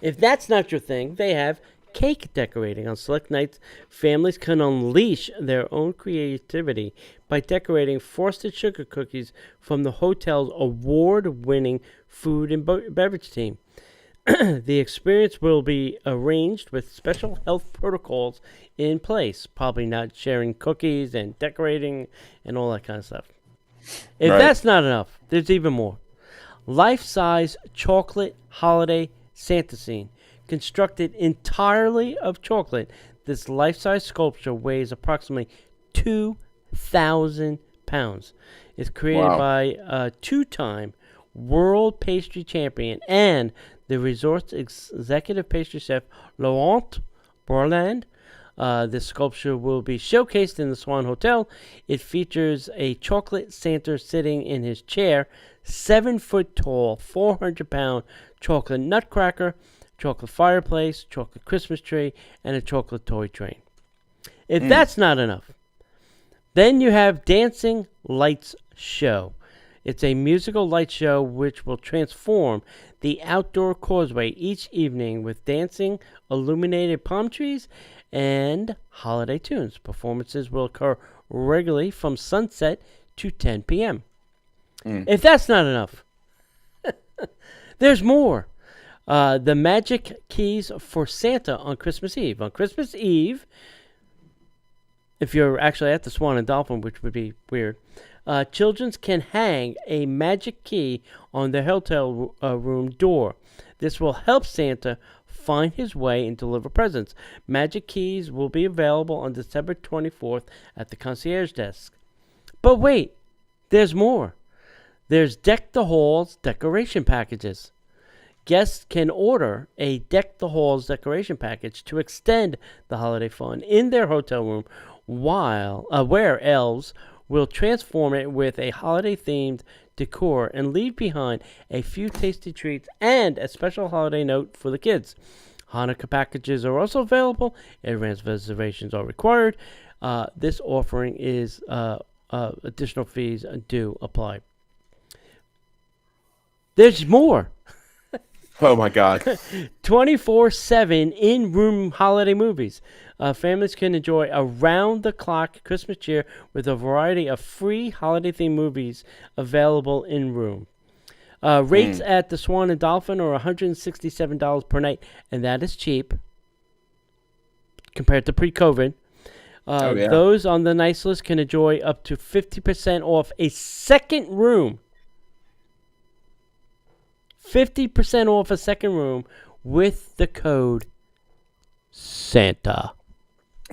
If that's not your thing, they have cake decorating. On select nights, families can unleash their own creativity by decorating frosted sugar cookies from the hotel's award-winning food and beverage team. The experience will be arranged with special health protocols in place, probably not sharing cookies and decorating and all that kind of stuff. If that's not enough, there's even more. Life-size chocolate holiday Santa scene. Constructed entirely of chocolate, this life-size sculpture weighs approximately 2,000 pounds. It's created by a two-time world pastry champion and the resort's executive pastry chef, Laurent Borland. This sculpture will be showcased in the Swan Hotel. It features a chocolate Santa sitting in his chair, 7-foot tall, 400-pound chocolate nutcracker, chocolate fireplace, chocolate Christmas tree, and a chocolate toy train. If that's not enough, then you have Dancing Lights Show. It's a musical light show which will transform the outdoor causeway each evening with dancing, illuminated palm trees, and holiday tunes. Performances will occur regularly from sunset to 10 p.m. If that's not enough, there's more. The Magic Keys for Santa on Christmas Eve. On Christmas Eve, if you're actually at the Swan and Dolphin, which would be weird, children can hang a magic key on the hotel room door. This will help Santa find his way and deliver presents. Magic keys will be available on December 24th at the concierge desk. But wait, there's more. There's Deck the Halls decoration packages. Guests can order a Deck the Halls decoration package to extend the holiday fun in their hotel room, where elves will transform it with a holiday-themed decor and leave behind a few tasty treats and a special holiday note for the kids. Hanukkah packages are also available. Advance reservations are required. This offering is additional fees do apply. There's more. Oh, my God. 24/7 in-room holiday movies. Families can enjoy around-the-clock Christmas cheer with a variety of free holiday-themed movies available in-room. Rates at the Swan and Dolphin are $167 per night, and that is cheap compared to pre-COVID. Those on the nice list can enjoy up to 50% off a second room. 50% off a second room with the code SANTA.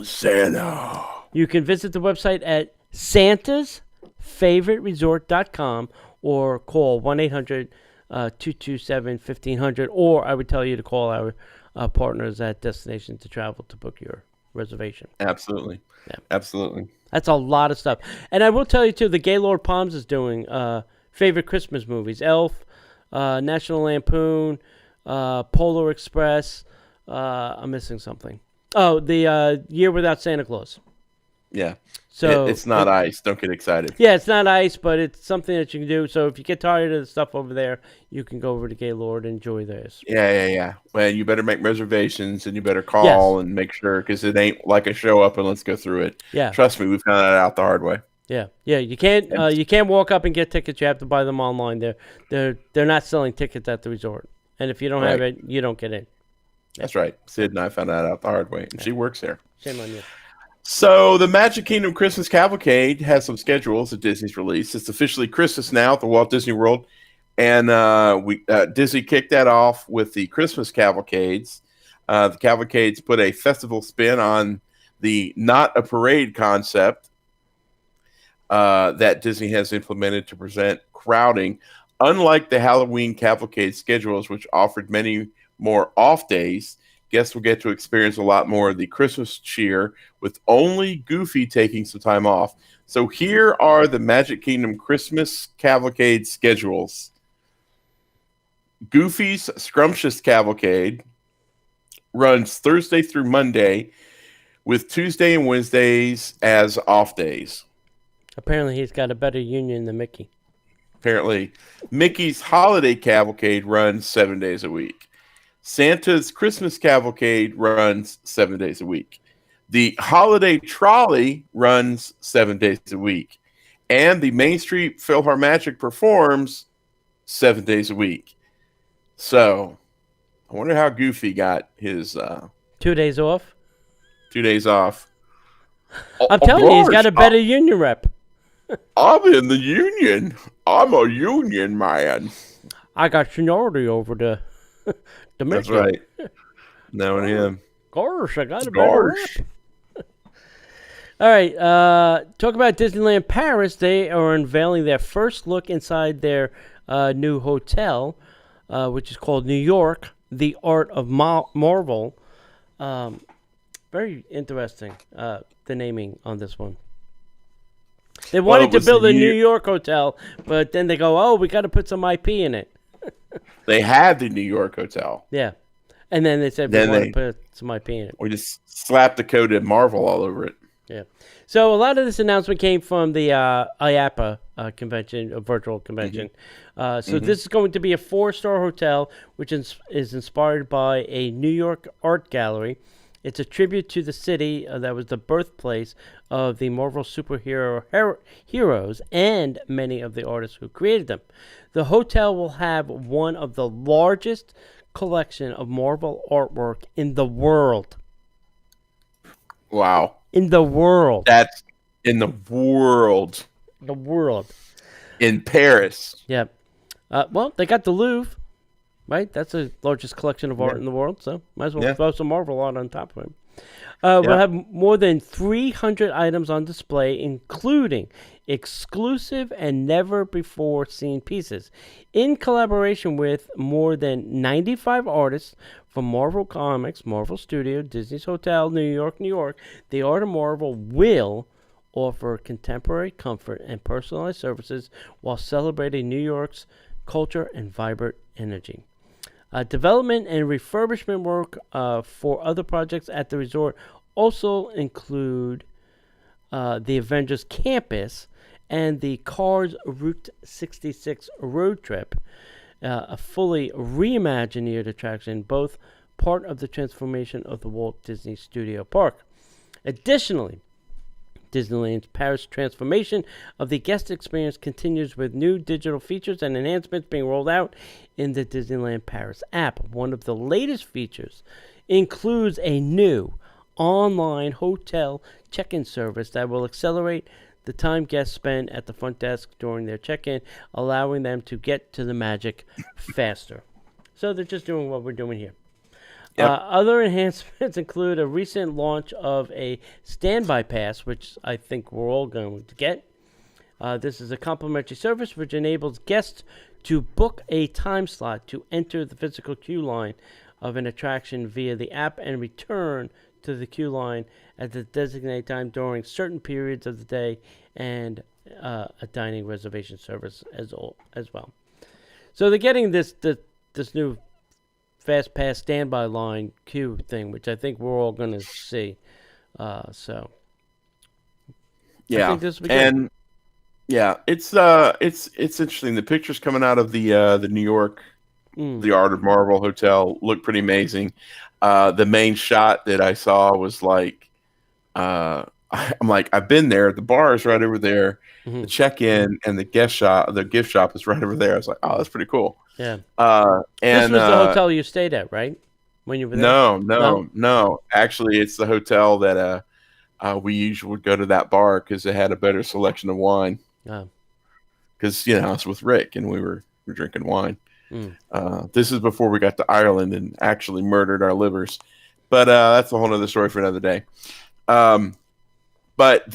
Santa. You can visit the website at santasfavoriteresort.com or call 1-800-227-1500, or I would tell you to call our partners at Destination to Travel to book your reservation. Absolutely. Yeah. Absolutely. That's a lot of stuff. And I will tell you, too, the Gaylord Palms is doing favorite Christmas movies. Elf, National Lampoon, Polar Express. I'm missing something. Oh, the Year Without Santa Claus. Yeah. So it's not ice. Don't get excited. Yeah, it's not ice, but it's something that you can do. So if you get tired of the stuff over there, you can go over to Gaylord and enjoy theirs. Yeah. Well, you better make reservations and you better call and make sure, because it ain't like a show up and let's go through it. Yeah. Trust me, we found that out the hard way. Yeah. You can't walk up and get tickets. You have to buy them online. They're not selling tickets at the resort, and if you don't have it, you don't get in. That's right. Sid and I found that out the hard way, and she works there. Shame on you. So the Magic Kingdom Christmas Cavalcade has some schedules that Disney's released. It's officially Christmas now at the Walt Disney World, and Disney kicked that off with the Christmas Cavalcades. The Cavalcades put a festival spin on the not a parade concept that Disney has implemented to present crowding. Unlike the Halloween Cavalcade schedules, which offered many more off days, guests will get to experience a lot more of the Christmas cheer, with only Goofy taking some time off. So here are the Magic Kingdom Christmas Cavalcade schedules. Goofy's Scrumptious Cavalcade runs Thursday through Monday, with Tuesday and Wednesdays as off days. Apparently, he's got a better union than Mickey. Apparently, Mickey's Holiday Cavalcade runs 7 days a week. Santa's Christmas Cavalcade runs 7 days a week. The Holiday Trolley runs 7 days a week. And the Main Street PhilharMagic performs 7 days a week. So, I wonder how Goofy got his 2 days off. 2 days off. I'm telling you, he's got a better union rep. I'm in the union. I'm a union man. I got seniority over the That's right. Knowing him. Gosh, I got a better rep. All right, talk about Disneyland Paris. They are unveiling their first look inside their new hotel, which is called New York, The Art of Marvel. Very interesting, the naming on this one. They wanted to build a New York hotel, but then they go, oh, we got to put some IP in it. They had the New York hotel. Yeah. And then they said, we want to put some IP in it. Or just slap the code of Marvel all over it. Yeah. So a lot of this announcement came from the IAAPA convention, a virtual convention. This is going to be a 4-star hotel, which is inspired by a New York art gallery. It's a tribute to the city that was the birthplace of the Marvel superhero heroes and many of the artists who created them. The hotel will have one of the largest collection of Marvel artwork in the world. Wow. In the world. That's in the world. The world. In Paris. Yep. Well, they got the Louvre, right? That's the largest collection of art in the world, so might as well throw some Marvel art on top of it. We'll have more than 300 items on display, including exclusive and never-before-seen pieces, in collaboration with more than 95 artists from Marvel Comics, Marvel Studios, Disney's Hotel, New York. The Art of Marvel will offer contemporary comfort and personalized services while celebrating New York's culture and vibrant energy. Development and refurbishment work for other projects at the resort also include the Avengers Campus and the Cars Route 66 road trip, a fully reimagined attraction, both part of the transformation of the Walt Disney Studio Park. Additionally, Disneyland's Paris transformation of the guest experience continues with new digital features and enhancements being rolled out in the Disneyland Paris app. One of the latest features includes a new online hotel check-in service that will accelerate the time guests spend at the front desk during their check-in, allowing them to get to the magic faster. So they're just doing what we're doing here. Yep. Other enhancements include a recent launch of a standby pass, which I think we're all going to get. This is a complimentary service which enables guests to book a time slot to enter the physical queue line of an attraction via the app and return to the queue line at the designated time during certain periods of the day, and a dining reservation service as well. So they're getting this new Fast Pass standby line queue thing, which I think we're all going to see. So yeah, I think this will be and yeah, it's interesting. The pictures coming out of the New York, the Art of Marvel hotel look pretty amazing. The main shot that I saw was like, I'm like, I've been there. The bar is right over there. The check-in and the gift shop is right over there. I was like, oh, that's pretty cool. Yeah. This And was the hotel you stayed at, right? When you were there? no. Actually, it's the hotel that we usually would go to that bar because it had a better selection of wine. Oh. Because I was with Rick and we were drinking wine. Mm. This is before we got to Ireland and actually murdered our livers, but that's a whole other story for another day. But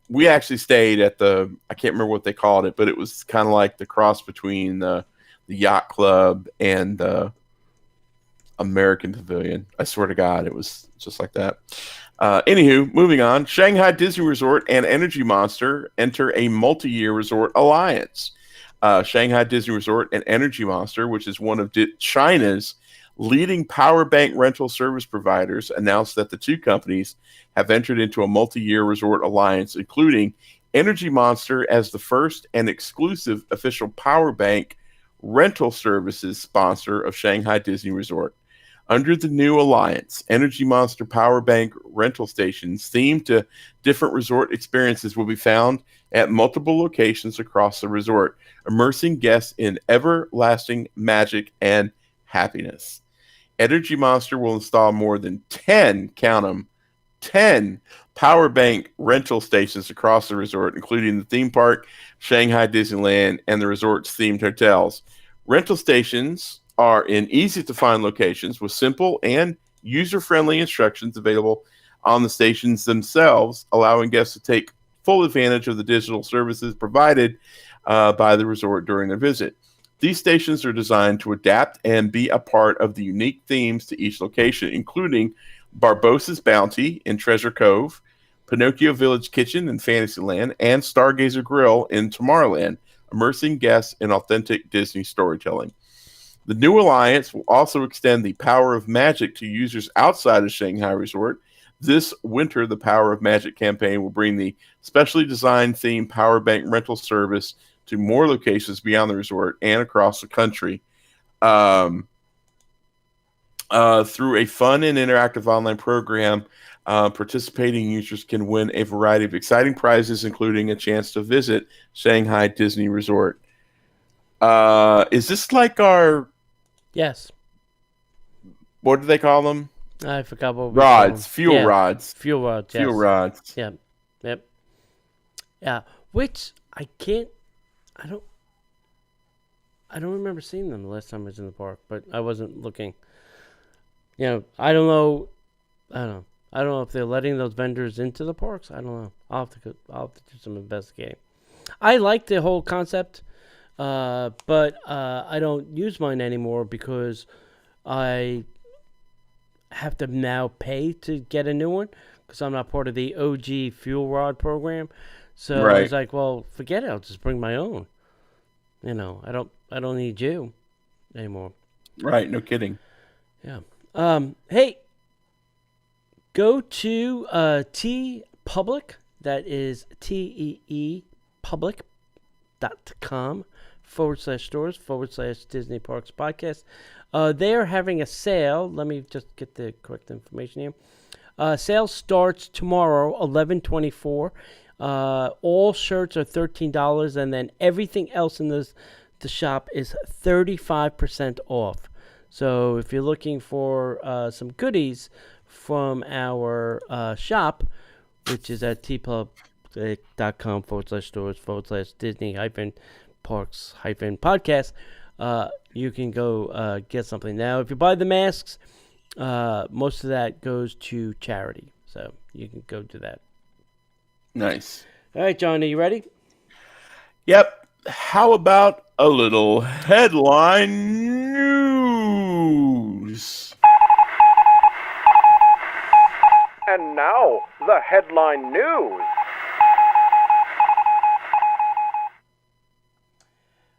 we actually stayed at I can't remember what they called it, but it was kind of like the cross between the yacht club and the American Pavilion. I swear to God, it was just like that. Anywho, moving on. Shanghai Disney Resort and Energy Monster enter a multi-year resort alliance. Shanghai Disney Resort and Energy Monster, which is one of China's leading power bank rental service providers, announced that the two companies have entered into a multi-year resort alliance, including Energy Monster as the first and exclusive official power bank rental services sponsor of Shanghai Disney Resort. Under the new alliance, Energy Monster power bank rental stations themed to different resort experiences will be found at multiple locations across the resort, immersing guests in everlasting magic and happiness. Energy Monster will install more than 10, count them, 10 power bank rental stations across the resort, including the theme park, Shanghai Disneyland, and the resort's themed hotels. Rental stations are in easy-to-find locations with simple and user-friendly instructions available on the stations themselves, allowing guests to take full advantage of the digital services provided by the resort during their visit. These stations are designed to adapt and be a part of the unique themes to each location, including Barbossa's Bounty in Treasure Cove, Pinocchio Village Kitchen in Fantasyland, and Stargazer Grill in Tomorrowland, immersing guests in authentic Disney storytelling. The new alliance will also extend the Power of Magic to users outside of Shanghai Resort. This winter, the Power of Magic campaign will bring the specially designed themed power bank rental service to more locations beyond the resort and across the country. Through a fun and interactive online program, participating users can win a variety of exciting prizes, including a chance to visit Shanghai Disney Resort. Is this like our... Yes. What do they call them? I forgot what we rods. Fuel yeah. rods. Fuel rods, yes. Fuel rods. Yep. Yeah. Which I don't remember seeing them the last time I was in the park, but I wasn't looking. I don't know if they're letting those vendors into the parks. I don't know. I'll have to do some investigating. I like the whole concept, but I don't use mine anymore because I have to now pay to get a new one because I'm not part of the OG fuel rod program. So right. I was like, well, forget it. I'll just bring my own. I don't need you anymore. Right. No kidding. Yeah. Hey, go to T Public. That is teepublic.com/stores/Disney Parks Podcast. They are having a sale. Let me just get the correct information here. Sale starts tomorrow, 11/24. All shirts are $13, and then everything else in the shop is 35% off. So if you're looking for some goodies from our shop, which is at tpublic.com/stores/Disney-Parks-Podcast, you can go get something. Now, if you buy the masks, most of that goes to charity. So you can go do that. Nice. All right, John, are you ready? Yep. How about a little headline news? And now, the headline news.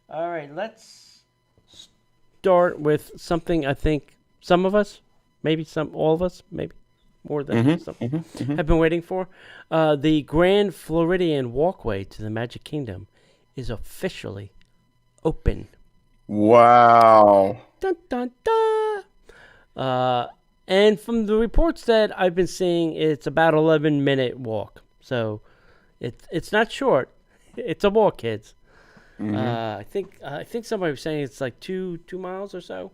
All right, let's start with something I think some of us, maybe all of us, maybe more than some, have been waiting for. The Grand Floridian Walkway to the Magic Kingdom is officially open. Wow. Dun, dun, dun. And from the reports that I've been seeing, it's about 11-minute walk. So it's not short. It's a walk, kids. I think somebody was saying it's like 2 miles or so,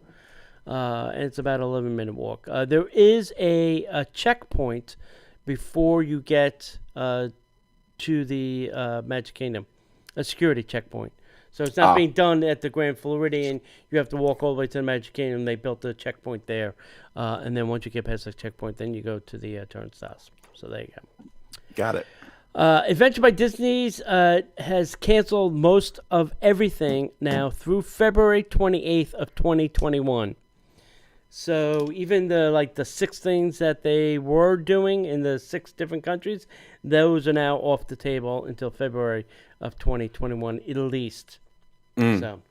and it's about 11-minute walk. There is a checkpoint before you get to the Magic Kingdom, a security checkpoint. So it's not being done at the Grand Floridian. You have to walk all the way to the Magic Kingdom. They built a checkpoint there, and then once you get past the checkpoint, then you go to the turnstiles. So there you go. Got it. Adventure by Disney's has canceled most of everything now through February 28th of 2021. So even the 6 things that they were doing in the 6 different countries, those are now off the table until February of 2021 at least. So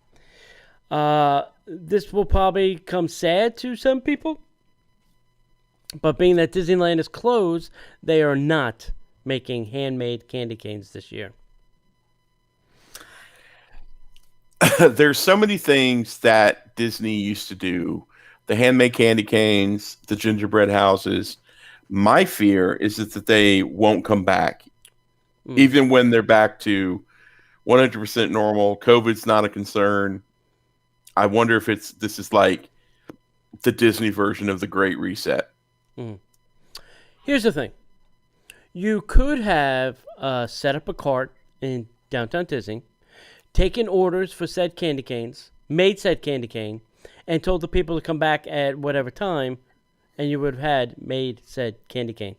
this will probably come sad to some people, but being that Disneyland is closed, they are not making handmade candy canes this year. There's so many things that Disney used to do. The handmade candy canes, the gingerbread houses. My fear is that they won't come back. Even when they're back to 100% normal. COVID's not a concern. I wonder if this is like the Disney version of the Great Reset. Here's the thing. You could have set up a cart in downtown Disney, taken orders for said candy canes, made said candy cane, and told the people to come back at whatever time, and you would have had made said candy cane.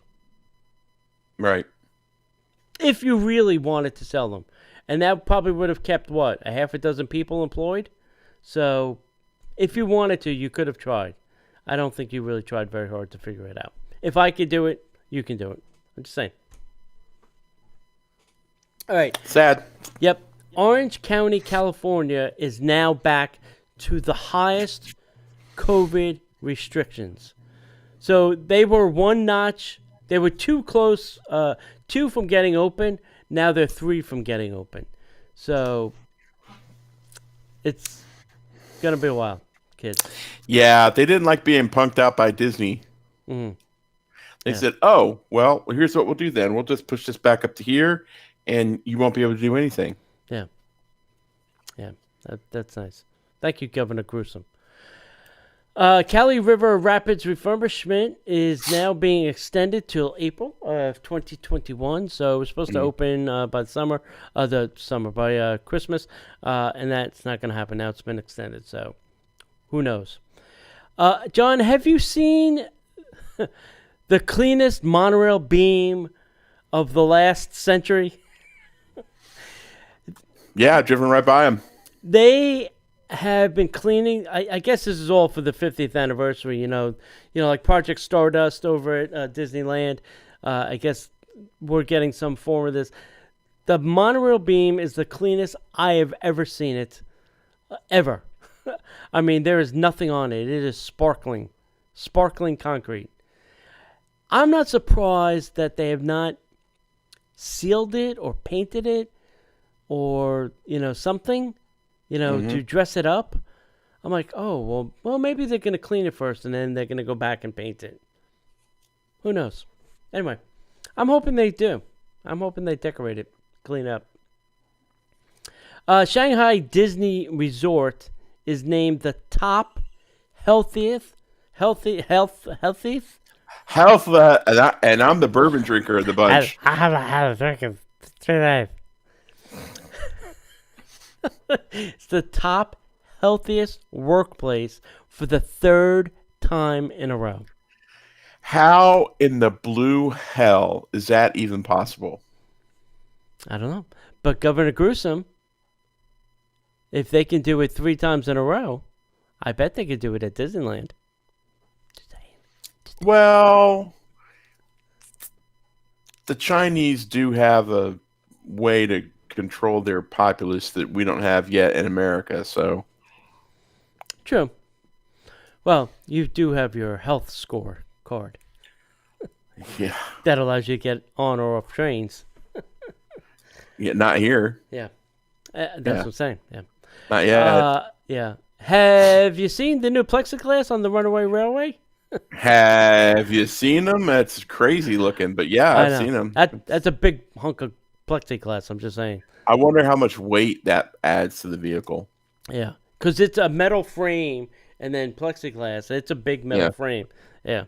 Right. If you really wanted to sell them. And that probably would have kept, a half a dozen people employed? So, if you wanted to, you could have tried. I don't think you really tried very hard to figure it out. If I could do it, you can do it. I'm just saying. All right. Sad. Yep. Orange County, California is now back to the highest COVID restrictions. So they were one notch. They were too close, 2 from getting open. Now they're 3 from getting open. So it's going to be a while, kids. Yeah, they didn't like being punked out by Disney. They said, oh, well, here's what we'll do then. We'll just push this back up to here, and you won't be able to do anything. Yeah. Yeah, that's nice. Thank you, Governor Gruesome. Cali River Rapids refurbishment is now being extended till April of 2021. So it was supposed to open by by Christmas, and that's not going to happen now. It's been extended, so who knows? John, have you seen the cleanest monorail beam of the last century? Yeah, I've driven right by them. They have been cleaning. I guess this is all for the 50th anniversary. You know, like Project Stardust over at Disneyland. I guess we're getting some form of this. The monorail beam is the cleanest I have ever seen it, ever. I mean, there is nothing on it. It is sparkling concrete. I'm not surprised that they have not sealed it or painted it or, something, to dress it up. I'm like, oh, well, maybe they're going to clean it first and then they're going to go back and paint it. Who knows? Anyway, I'm hoping they do. I'm hoping they decorate it, clean up. Shanghai Disney Resort is named the top healthiest, and I'm the bourbon drinker of the bunch. I haven't had a drink in 3 days. It's the top healthiest workplace for the 3rd time in a row. How in the blue hell is that even possible? I don't know. But Governor Gruesome, if they can do it 3 times in a row, I bet they could do it at Disneyland. Well, the Chinese do have a way to control their populace that we don't have yet in America, so. True. Well, you do have your health score card. Yeah. That allows you to get on or off trains. Yeah, not here. Yeah. That's what I'm saying. Yeah. Not yet. Yeah. Have you seen the new plexiglass on the Runaway Railway? Have you seen them? That's crazy looking, but yeah, I've seen them. That's a big hunk of plexiglass, I'm just saying. I wonder how much weight that adds to the vehicle. Yeah, because it's a metal frame and then plexiglass. It's a big metal frame. Yeah.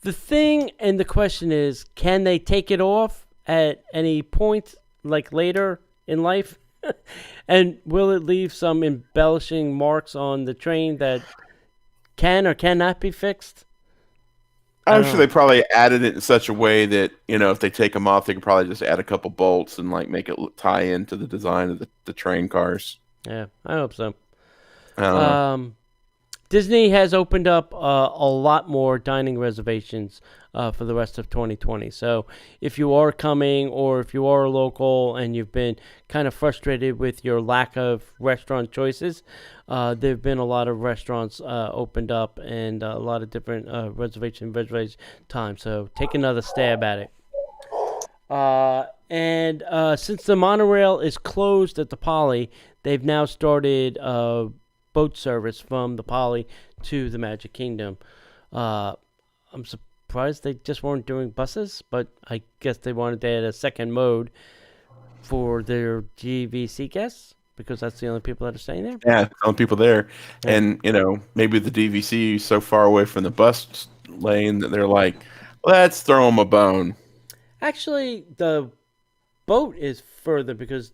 The thing and the question is, can they take it off at any point, like later in life? And will it leave some embellishing marks on the train that can or cannot be fixed? I'm sure they probably added it in such a way that, if they take them off, they could probably just add a couple bolts and like make it tie into the design of the train cars. Yeah, I hope so. I don't know. Disney has opened up a lot more dining reservations for the rest of 2020. So if you are coming or if you are a local and you've been kind of frustrated with your lack of restaurant choices, there have been a lot of restaurants opened up and a lot of different reservation times. So take another stab at it. And since the monorail is closed at the Poly, they've now started boat service from the Poly to the Magic Kingdom. I'm surprised they just weren't doing buses, but I guess they wanted to add a second mode for their DVC guests because that's the only people that are staying there. Yeah, the only people there. Yeah. And, maybe the DVC is so far away from the bus lane that they're like, let's throw them a bone. Actually, the boat is further because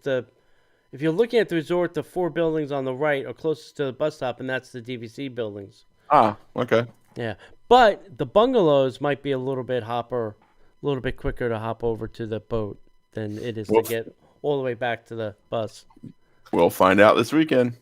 if you're looking at the resort, the 4 buildings on the right are closest to the bus stop, and that's the DVC buildings. Ah, okay. Yeah, but the bungalows might be a little bit quicker to hop over to the boat than it is to get all the way back to the bus. We'll find out this weekend.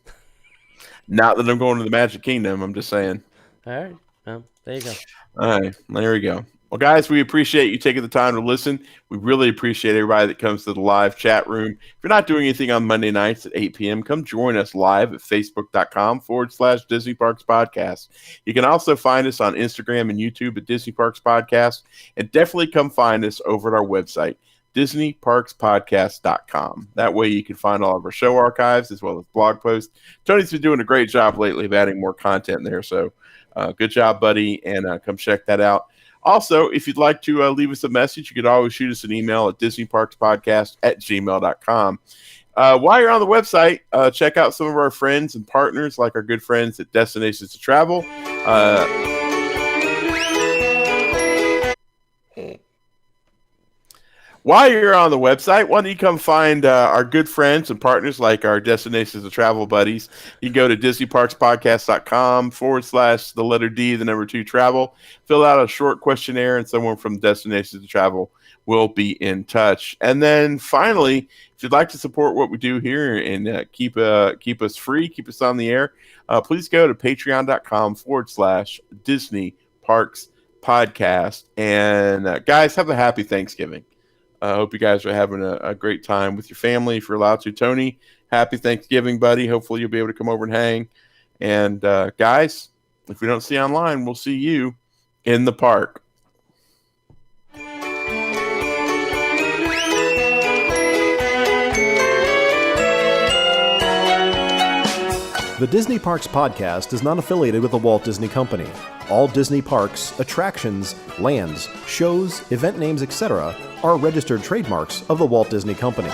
Not that I'm going to the Magic Kingdom, I'm just saying. All right, well, there you go. All right, there we go. Well, guys, we appreciate you taking the time to listen. We really appreciate everybody that comes to the live chat room. If you're not doing anything on Monday nights at 8 p.m., come join us live at facebook.com/Disney Parks Podcast. You can also find us on Instagram and YouTube at Disney Parks Podcast. And definitely come find us over at our website, DisneyParksPodcast.com. That way you can find all of our show archives as well as blog posts. Tony's been doing a great job lately of adding more content there. So good job, buddy, and come check that out. Also, if you'd like to leave us a message, you could always shoot us an email at DisneyParksPodcast@gmail.com. While you're on the website, check out some of our friends and partners, like our good friends at Destinations to Travel. While you're on the website, why don't you come find our good friends and partners like our Destinations to Travel buddies. You can go to DisneyParksPodcast.com/D travel. Fill out a short questionnaire, and someone from Destinations to Travel will be in touch. And then finally, if you'd like to support what we do here and keep us free, keep us on the air, please go to patreon.com/Disney Parks Podcast. And guys, have a happy Thanksgiving. I hope you guys are having a great time with your family. If you're allowed to, Tony, happy Thanksgiving, buddy. Hopefully you'll be able to come over and hang. And guys, if we don't see you online, we'll see you in the park. The Disney Parks Podcast is not affiliated with the Walt Disney Company. All Disney parks, attractions, lands, shows, event names, etc. are registered trademarks of the Walt Disney Company.